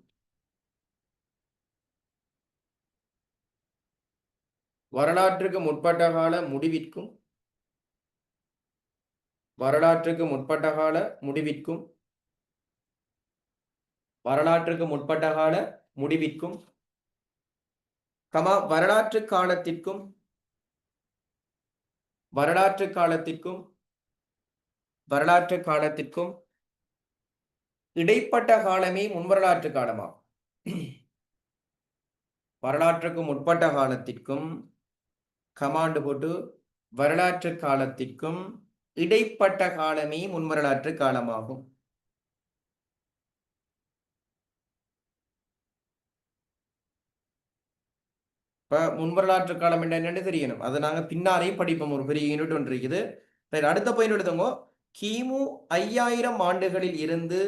வரலாற்றுக்கு முற்பட்ட கால முடிவிற்கும் வரலாற்றுக்கு முற்பட்ட கால முடிவிற்கும் வரலாற்றுக்கு முற்பட்ட கால முடிவிற்கும் வரலாற்று காலத்திற்கும் வரலாற்று காலத்திற்கும் வரலாற்று காலத்திற்கும் இடைப்பட்ட காலமே முன்வரலாற்று காலமாகும். வரலாற்றுக்கு முற்பட்ட காலத்திற்கும் கமாண்டு போட்டு வரலாற்று காலத்திற்கும் இடைப்பட்ட காலமே முன்வரலாற்று காலமாகும். இப்ப முன்வரலாற்று காலம் என்னன்னு தெரியணும். அதை நாங்க பின்னாலேயும் படிப்போம். ஒரு பெரிய யூனிட் ஒன்று இருக்குது. அடுத்த பாயிண்ட் எடுத்தவங்க, கிமு 5000 ஆண்டுகளில் இருந்து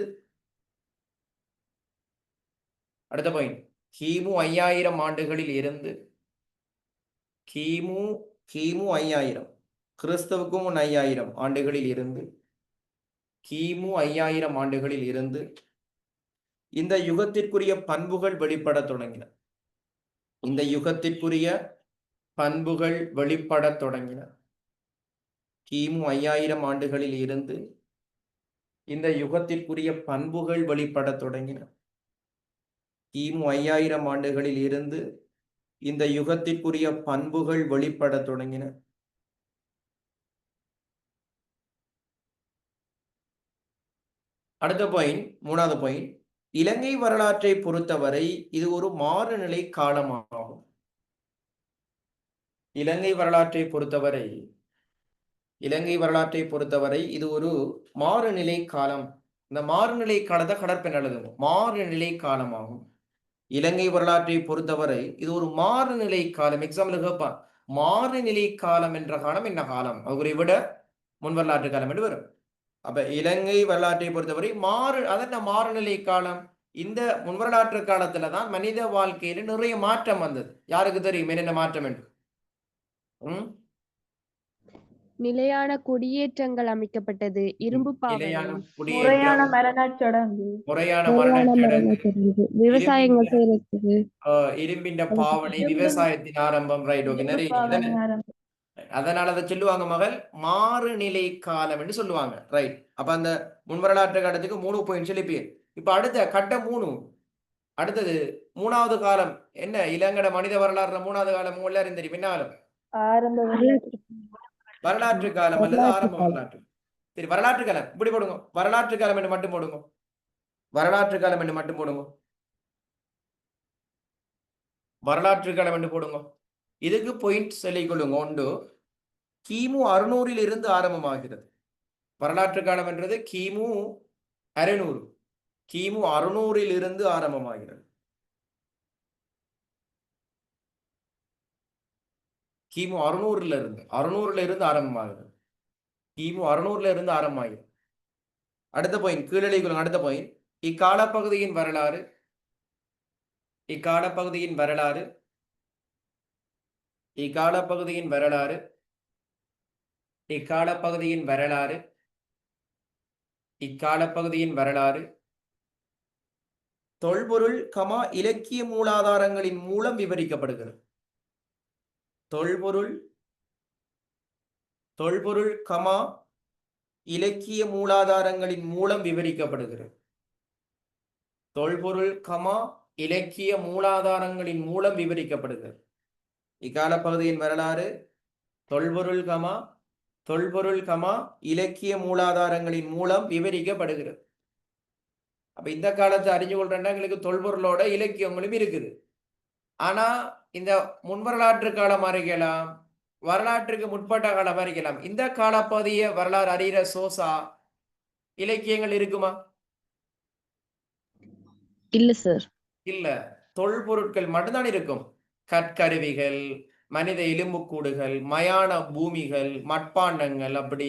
அடுத்த பாயிண்ட், கிமு 5000 ஆண்டுகளில் இருந்து கிமு 5000 கிறிஸ்தவுக்கு முன் 5000 ஆண்டுகளில் இருந்து கிமு 5000 ஆண்டுகளில் இருந்து இந்த யுகத்திற்குரிய பண்புகள் வெளிப்பட தொடங்கின. இந்த யுகத்திற்குரிய பண்புகள் வெளிப்பட தொடங்கின. கிமு 5000 ஆண்டுகளில் இருந்து இந்த யுகத்திற்குரிய பண்புகள் வெளிப்பட தொடங்கின. கிமு 5000 ஆண்டுகளில் இருந்து இந்த யுகத்திற்குரிய பண்புகள் வெளிப்பட தொடங்கின. அடுத்த பாயிண்ட், மூணாவது பாயிண்ட், இலங்கை வரலாற்றை பொறுத்தவரை இது ஒரு மாறுநிலை காலமாகும். இலங்கை வரலாற்றை பொறுத்தவரை இது ஒரு மாறுநிலை காலம். இந்த மாறுநிலை காலத்தை கடற்பெண் எழுதுங்க. மாறுநிலை காலமாகும். இலங்கை வரலாற்றை பொறுத்தவரை இது ஒரு மாறுநிலை காலம். எக்ஸாம்பிள் கேட்பான், மாறுநிலை காலம் என்ற காலம் என்ன காலம்? அவரை விட முன் வரலாற்று காலம் என்று வரும். அப்ப இலங்கை வரலாற்றை பொறுத்தவரை அதென்ன மாறுநிலை காலம்? இந்த முன்வரலாற்று காலத்துலதான் மனித வாழ்க்கையில நிறைய மாற்றம் வந்தது. யாருக்கு தெரியும் என்னென்ன மாற்றம் என்று? நிலையான குடியேற்றங்கள் அமைக்கப்பட்டது. இரும்பு பாவனை, முறையான மரணச்சடங்கு, விவசாயங்கள் செய்யறதுக்கு இரும்பின் பாவனை, விவசாயத்தின் ஆரம்பம். Right, okay. நிறைய அதனால அதை சொல்லுவாங்க மகள் மாறுநிலை காலம் என்று சொல்லுவாங்க. ரைட். அப்ப அந்த முன்வரலாற்று காலத்துக்கு 3 பாயிண்ட் சொல்லி. இப்ப அடுத்த கட்டம் 3. அடுத்தது 3வது காலம் என்ன? இலங்கை மனித வரலாறுல 3வது காலம் எல்லாரும் தெரியும். என்ன காலம்? வரலாற்று காலம் அல்லது ஆரம்ப வரலாற்று. சரி, வரலாற்று காலம் இப்படி போடுங்க. வரலாற்று காலம் என்று மட்டும் போடுங்க. வரலாற்று காலம் என்று மட்டும் போடுங்க. வரலாற்று காலம் என்று போடுங்க. இதுக்கு பாயிண்ட் சொல்லிக் கொள்ளுங்க. ஒன்று, கிமு 600 இருந்து ஆரம்பமாகிறது. வரலாற்று காலம் என்றது கிமு 600. கிமு 600 இருந்து ஆரம்பமாகிறது. கிமு 600 இருந்து ஆரம்பமாகிறது. கிமு 600 இருந்து ஆரம்பமாகிறது. அடுத்த பாயிண்ட் கீழே கொள்ளுங்க. அடுத்த பாயிண்ட், இக்காலப்பகுதியின் வரலாறு இக்காலப்பகுதியின் வரலாறு தொல்பொருள் இலக்கிய மூலாதாரங்களின் மூலம் விவரிக்கப்படுகிறது. தொல்பொருள் இலக்கிய மூலாதாரங்களின் மூலம் விவரிக்கப்படுகிறது. தொல்பொருள் இலக்கிய மூலாதாரங்களின் மூலம் விவரிக்கப்படுகிறது. இக்காலப்பகுதியின் வரலாறு தொல்பொருள் இலக்கிய மூலாதாரங்களின் மூலம் விவரிக்கப்படுகிறது. அப்ப இந்த காலத்தை அறிஞ்சு கொள்றேன்னா எங்களுக்கு தொல்பொருளோட இலக்கியங்களும் இருக்குது. ஆனா இந்த முன்வரலாற்று காலம் அறிக்கலாம், வரலாற்றுக்கு முற்பட்ட காலம் அறிக்கலாம். இந்த காலப்பகுதிய வரலாறு அறிகிற சோசா இலக்கியங்கள் இருக்குமா? இல்ல சார். இல்ல, தொல்பொருட்கள் மட்டும்தான் இருக்கும். கற்கருவிகள், மனித எலும்புக்கூடுகள், மயான பூமிகள், மட்பாண்டங்கள், அப்படி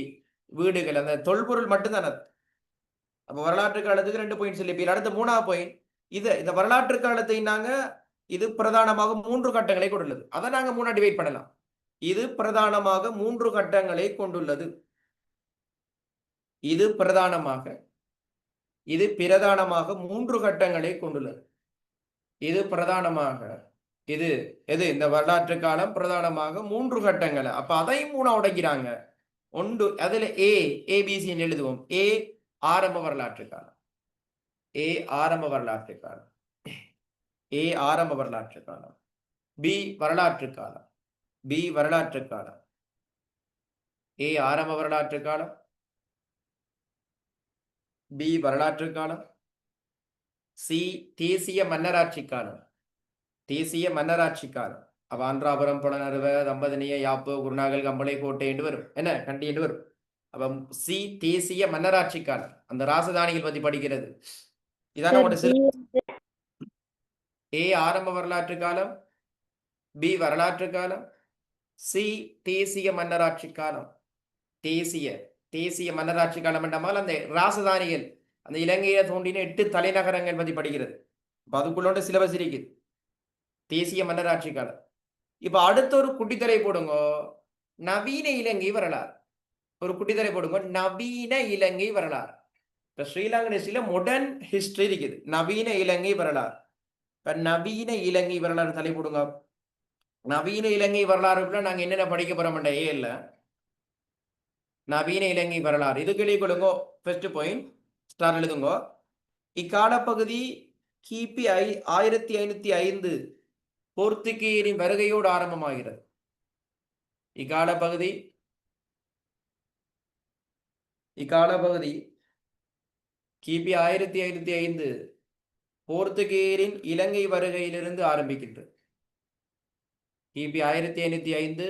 வீடுகள், அந்த தொல்பொருள் மட்டும்தான் அது. அப்ப வரலாற்று காலத்துக்கு 2 பாயிண்ட் சொல்லி. அடுத்த 3வது பாயிண்ட், இந்த வரலாற்று காலத்தை நாங்க இது பிரதானமாக 3 கட்டங்களை கொண்டுள்ளது. அதை நாங்க 3 டிவைட் பண்ணலாம். இது பிரதானமாக 3 கட்டங்களை கொண்டுள்ளது. இது பிரதானமாக 3 கட்டங்களை கொண்டுள்ளது. இது பிரதானமாக இது எது இந்த வரலாற்று காலம் பிரதானமாக 3 கட்டங்களை. அப்ப அதையும் 3 உடைக்கிறாங்க. ஒன்று அதுல ஏபிசி எழுதுவோம். ஏ ஆரம்ப வரலாற்று காலம், ஏ ஆரம்ப வரலாற்று காலம், ஏ ஆரம்ப வரலாற்று காலம். பி வரலாற்று காலம், பி வரலாற்று காலம். ஏ ஆரம்ப வரலாற்று காலம், பி வரலாற்று காலம். சி தேசிய மன்னராட்சி காலம், தேசிய மன்னராட்சி காலம். அப்ப ஆந்திராபுரம், புலனறுவ, தம்பதினிய, யாப்பு, குருநாகல், கம்பளை, கோட்டை என்று வரும். என்ன கண்டி என்று வரும். அப்ப சி தேசிய மன்னராட்சி காலம். அந்த ராசதானிகள் பத்தி படிக்கிறது. இதான உங்களோட ஏ ஆரம்ப வரலாற்று காலம், பி வரலாற்று காலம், சி தேசிய மன்னராட்சி காலம். தேசிய மன்னராட்சி காலம் என்றால் அந்த ராசதானிகள் அந்த இலங்கையை தோன்றின 8 தலைநகரங்கள் பத்தி படிக்கிறது. இப்ப அதுக்குள்ளோட சிலபஸ் இருக்குது. தேசிய மன்னராட்சி காலம். இப்ப அடுத்த ஒரு குட்டித்தலை போடுங்க, நவீன இலங்கை வரலாறு. ஒரு குட்டித்தலை போடுங்க, நவீன இலங்கை வரலாறு. இப்ப ஸ்ரீலங்கன் ஹிஸ்டரியில மாடர்ன் ஹிஸ்டரி இருக்குது, நவீன இலங்கை வரலாறு. இப்ப நவீன இலங்கை வரலாறு தலை போடுங்க. நவீன இலங்கை வரலாறுக்குள்ள நாங்க என்னென்ன படிக்க போறோம்டா இல்ல நவீன இலங்கை வரலாறு. இது கேள்வி கொடுங்க. ஃபர்ஸ்ட் பாயிண்ட் ஸ்டார் எழுதுங்க. இக்காலப்பகுதி கிபி 1505 போர்த்துகீயரின் வருகையோடு ஆரம்பமாகிறது. இக்காலப்பகுதி கிபி 1505 போர்த்துகீயரின் இலங்கை வருகையிலிருந்து ஆரம்பிக்கின்றது. கிபி 1505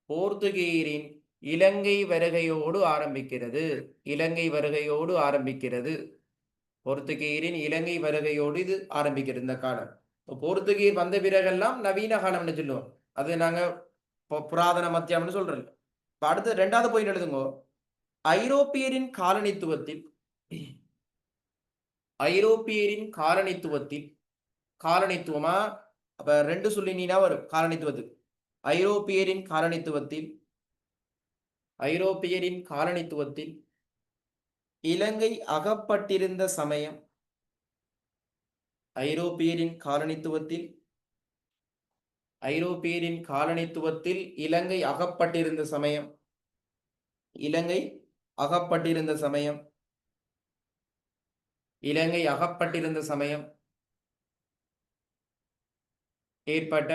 போர்த்துகீயரின் இலங்கை வருகையோடு ஆரம்பிக்கிறது. இலங்கை வருகையோடு ஆரம்பிக்கிறது. போர்த்துகீயரின் இலங்கை வருகையோடு இது ஆரம்பிக்கிறது இந்த காலம். போர்த்துகீயர் வந்த பிறகெல்லாம் நவீன காலம்னு சொல்லுவோம். அது நாங்க புராதன மத்தியம்னு சொல்றோம். இப்ப அடுத்து 2வது பாயிண்ட் எழுதுங்க. ஐரோப்பியரின் காலனித்துவமா அப்ப 2 சொல்லி நீனா வரும் காலனித்துவத்துக்கு. ஐரோப்பியரின் காலனித்துவத்தில் இலங்கை அகப்பட்டிருந்த சமயம். ஐரோப்பியரின் காலனித்துவத்தில் இலங்கை அகப்பட்டிருந்த சமயம். இலங்கை அகப்பட்டிருந்த சமயம் ஏற்பட்ட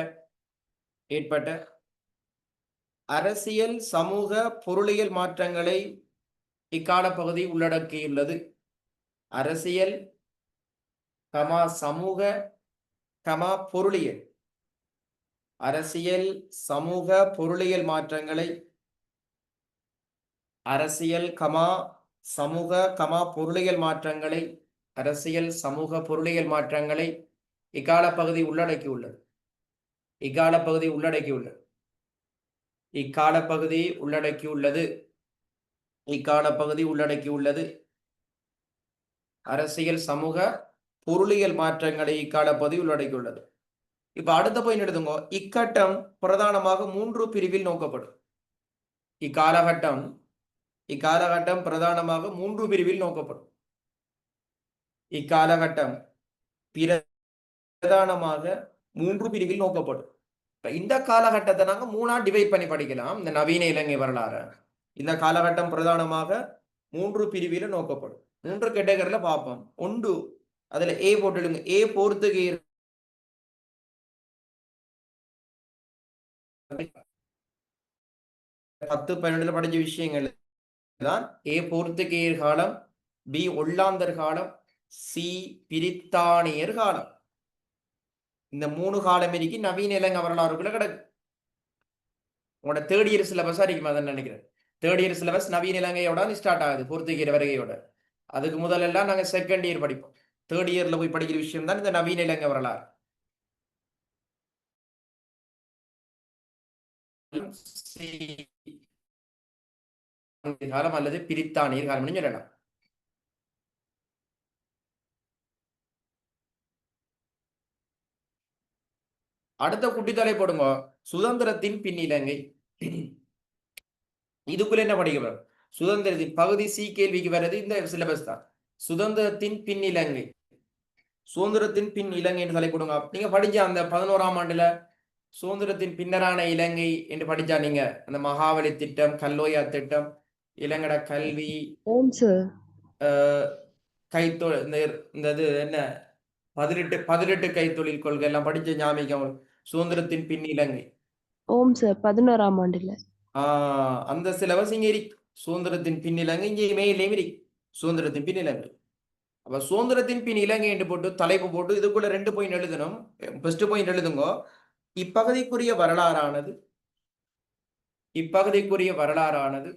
அரசியல், சமூக, பொருளியல் மாற்றங்களை இக்கால பகுதி உள்ளடக்கியுள்ளது. அரசியல், சமூக, பொருளியல். அரசியல், சமூக, பொருளியல் மாற்றங்களை இக்கால பகுதி உள்ளடக்கியுள்ளது. அரசியல், சமூக, பொருளியல் மாற்றங்களை இக்கால பகுதி உள்ளடக்கியுள்ளது. இப்ப அடுத்த பாயிண்ட் எடுத்துங்க. இக்கட்டம் பிரதானமாக 3 பிரிவில் நோக்கப்படும். இக்காலகட்டம் பிரதானமாக 3 பிரிவில் நோக்கப்படும். இந்த காலகட்டத்தை நாங்க 3ஆ டிவைட் பண்ணி படிக்கலாம். இந்த நவீன இலங்கை வரலாறு இந்த காலகட்டம் பிரதானமாக 3 பிரிவில் நோக்கப்படும். 3 கேட்டகரியில பார்ப்போம். ஒன்று அதுல ஏ போட்டுடுங்க. ஏ போர்த்துகீயர் 10-12 படிச்ச விஷயங்கள் தான். ஏ போர்த்துகீயர் காலம், பி ஒல்லாந்தர் காலம், சி பிரித்தானியர் காலம். இந்த 3 காலம் இருக்கு நவீன இலங்கை வரலாறுக்குள்ள கிடக்கு. உங்களோட 3rd இயர் சிலபஸா இருக்குமா அதை நினைக்கிறேன். 3rd இயர் சிலபஸ் நவீன இலங்கையோட ஸ்டார்ட் ஆகுது, போர்த்துகீயர் வருகையோட. அதுக்கு முதலெல்லாம் நாங்க 2nd இயர் படிப்போம். 3rd இயர்ல போய் படிக்கிற விஷயம் தான் இந்த நவீன இலங்கை வரலாறு. காலம் அல்லது பிரித்தானியர் காலம் சொல்லலாம். அடுத்த குட்டித்தலை போடுங்க. சுதந்திரத்தின் பின் இலங்கை. இதுக்குள்ள என்ன படிக்க சுதந்திரத்தின் பகுதி சி கேள்விக்கு வர்றது இந்த சிலபஸ் தான். சுதந்திரத்தின் பின் இலங்கை, சுதந்திரத்தின் பின் இலங்கைன்னு தலைப்படுங்க. நீங்க படிச்ச அந்த 11ஆம் ஆண்டுல சுதந்திரத்தின் பின்னரான இலங்கை என்று படிச்சா நீங்க அந்த மகாவலி திட்டம், கல்லோயா திட்டம், இலங்கட கல்வி, ஓம் சார். கைத்தொழில், இந்த இது என்ன 18 கைத்தொழில் கொள்கை எல்லாம் படிச்ச ஞாபகம். சுதந்திரத்தின் பின் இலங்கை. ஓம் சார். 11ஆம் ஆண்டுல. அந்த சிலபஸ் இங்க இருக்கு. சுதந்திரத்தின் பின் இலங்கை இங்கே மேலேயும் இருக்கு. சுதந்திரத்தின் பின் இலங்கை. அப்ப சுதந்திரத்தின் பின் இலங்கை என்று போட்டு தலைப்பு போட்டு இதுக்குள்ள 2 பாயிண்ட் எழுதணும். ஃபர்ஸ்ட் பாயிண்ட் எழுதுங்க. இப்பகுதிக்குரிய வரலாறானது இப்பகுதிக்குரிய வரலாறானது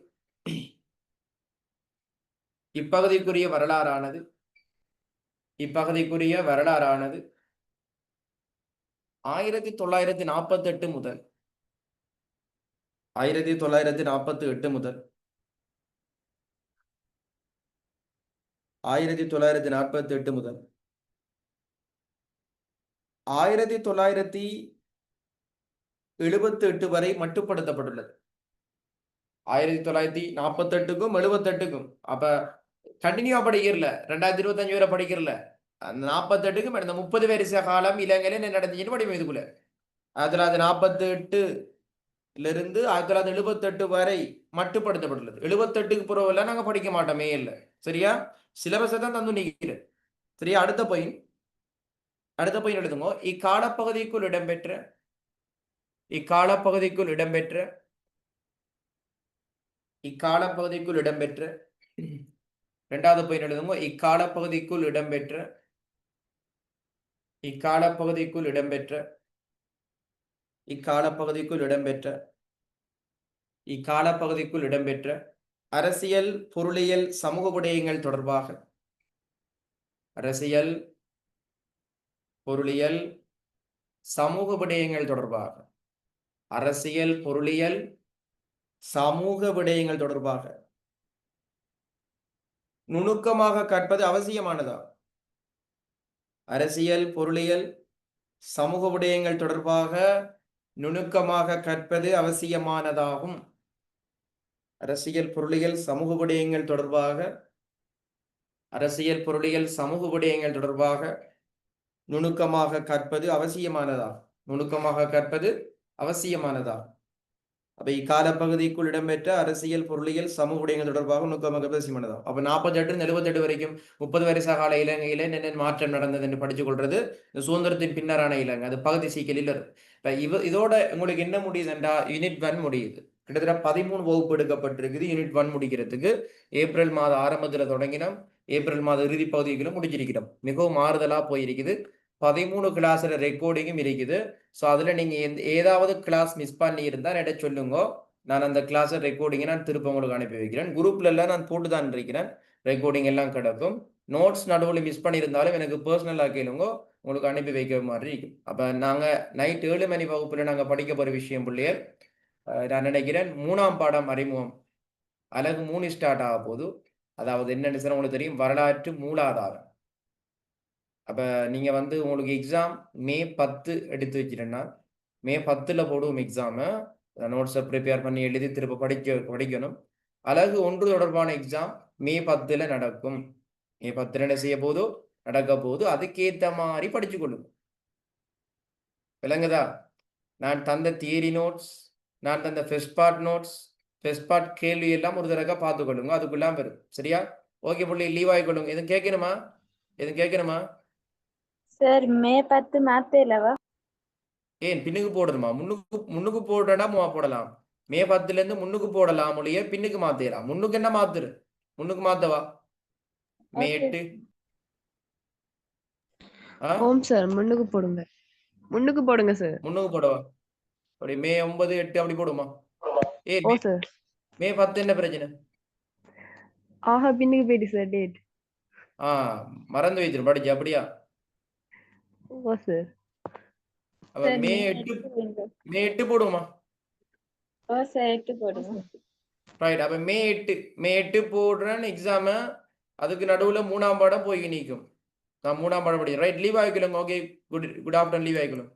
1948 முதல் 1948 முதல் 1978 வரை மட்டுப்படுத்தப்பட்டுள்ளது. 1948க்கும் 78க்கும் அப்ப கண்டினியூவா படிக்கிறல, 2025 வரை படிக்கிறல, அந்த 48க்கும் இந்த 30 வருஷ காலம் இலங்கையில என்ன நடந்துச்சுன்னு படிப்போம். இதுக்குள்ள 1948 இருந்து 1978 வரை மட்டுப்படுத்தப்பட்டுள்ளது. 78க்கு பிறகு நாங்க படிக்க மாட்டோமே இல்லை. சரியா? சிலபஸை தான் தந்து நிற்கிறேன். சரியா? அடுத்த பாயிண்ட் எழுதுங்க. இக்காலப்பகுதிக்குள் இடம்பெற்ற 2வது பாயிண்ட் எழுதுங்க. இக்காலப்பகுதிக்குள் இடம்பெற்ற அரசியல், பொருளியல், சமூக விடயங்கள் தொடர்பாக நுணுக்கமாக கற்பது அவசியமானதா? அரசியல், பொருளியல், சமூக விடயங்கள் தொடர்பாக நுணுக்கமாக கற்பது அவசியமானதாகும். அரசியல், பொருளியல், சமூக விடயங்கள் தொடர்பாக நுணுக்கமாக கற்பது அவசியமானதா? அப்ப இக்காலப்பகுதிக்குள் இடம்பெற்ற அரசியல், பொருளியல், சமூக விடயங்கள் தொடர்பாக நுணுக்கமாக அவசியமானதா? அப்ப 48 78 வரைக்கும் 30 வருஷ கால இலங்கையில என்ன மாற்றம் நடந்தது என்று படிச்சு கொள்றது இந்த சுதந்திரத்தின் பின்னரான இலங்கை. அது பகுதி சீக்கிரம் இருக்கு. இப்ப இதோட உங்களுக்கு என்ன முடியுதுன்றா யூனிட் 1 முடியுது. கிட்டத்தட்ட 13 வகுப்பு எடுக்கப்பட்டிருக்குது. யூனிட் 1 முடிக்கிறதுக்கு ஏப்ரல் மாத ஆரம்பத்துல தொடங்கினோம். ஏப்ரல் மாத இறுதி பகுதிகளும் முடிச்சிருக்கிறோம். மிகவும் மாறுதலா போயிருக்குது. 13 கிளாஸ்ல ரெக்கார்டிங்கும் இருக்குது. ஸோ அதில் நீங்கள் ஏதாவது கிளாஸ் மிஸ் பண்ணி இருந்தால் என்கிட்ட சொல்லுங்க. நான் அந்த கிளாஸை ரெக்கார்டிங்கை நான் திரும்ப உங்களுக்கு அனுப்பி வைக்கிறேன். குரூப்ல எல்லாம் நான் போட்டு தான் இருக்கிறேன். ரெக்கார்டிங் எல்லாம் கிடக்கும். நோட்ஸ் நடுவில் மிஸ் பண்ணியிருந்தாலும் எனக்கு பர்சனலாக கேளுங்க, உங்களுக்கு அனுப்பி வைக்கிற மாதிரி இருக்கும். அப்போ நாங்கள் நைட் 7 மணி வகுப்பில் நாங்கள் படிக்க போகிற விஷயம் பிள்ளையர், நான் நினைக்கிறேன் 3ஆம் பாடம் அறிமுகம் அலகு 3 ஸ்டார்ட் ஆக போகுது. அதாவது என்னென்னு சார் உங்களுக்கு தெரியும், வரலாற்று மூலாதாரம். அப்போ நீங்கள் வந்து உங்களுக்கு எக்ஸாம் மே 10 எடுத்து வச்சிட்டேன்னா மே 10ல் போடுவோம் எக்ஸாமு. நோட்ஸை ப்ரிப்பேர் பண்ணி எழுதி திரும்ப படிக்கணும். அலகு 1 தொடர்பான எக்ஸாம் மே 10ல் நடக்கும். மே 10ல் என்ன செய்ய போதோ நடக்க போகுது. அதுக்கேற்ற மாதிரி படிச்சு கொள்ளுங்க. விளங்குதா? நான் தந்த தியரி நோட்ஸ், நான் தந்த ஃபர்ஸ்ட் பார்ட் கேள்வி எல்லாம் ஒரு தடவை பார்த்துக்கொள்ளுங்க. அதுக்குள்ளாம் வரும். சரியா? ஓகே பிள்ளை, லீவ் ஆகிக்கொள்ளுங்க. எதுவும் கேட்கணுமா? சார் மே 10 மேத் இல்லவா? ஏன் பின்னுக்கு போடணுமா? முன்னுக்கு போடனா போடலாம். மே 10ல இருந்து முன்னுக்கு போடலாம், மொழிய பின்னுக்கு மாத்திடலாம். முன்னுக்கு என்ன மாத்துரு? முன்னுக்கு மாத்தவா? மே 8. ஓம் சார். முன்னுக்கு போடுங்க சார். முன்னுக்கு போடவா? அப்படி மே 9 8 அப்படி போடுமா? ஓ சார். மே 10 என்ன பிரச்சனை? பின்னுக்கு போயிட்டு சார் டேட். மறந்து வச்சிரு படிச்சு. அப்படியா? ஓ சார். அப்ப மே 8 போடுமா? ஓ சார் 8 போடுங்க. ரைட். அப்ப மே 8 போடுறேன் எக்ஸாம. அதுக்கு நடுவுல 3ஆம் பாடம் போய் நிற்கும். நான் 3ஆம் பாடம் படிக்கிறேன். ரைட், லீவ் ஆகிக்கலும். Okay, good afternoon, leave ஆகிக்கலும்.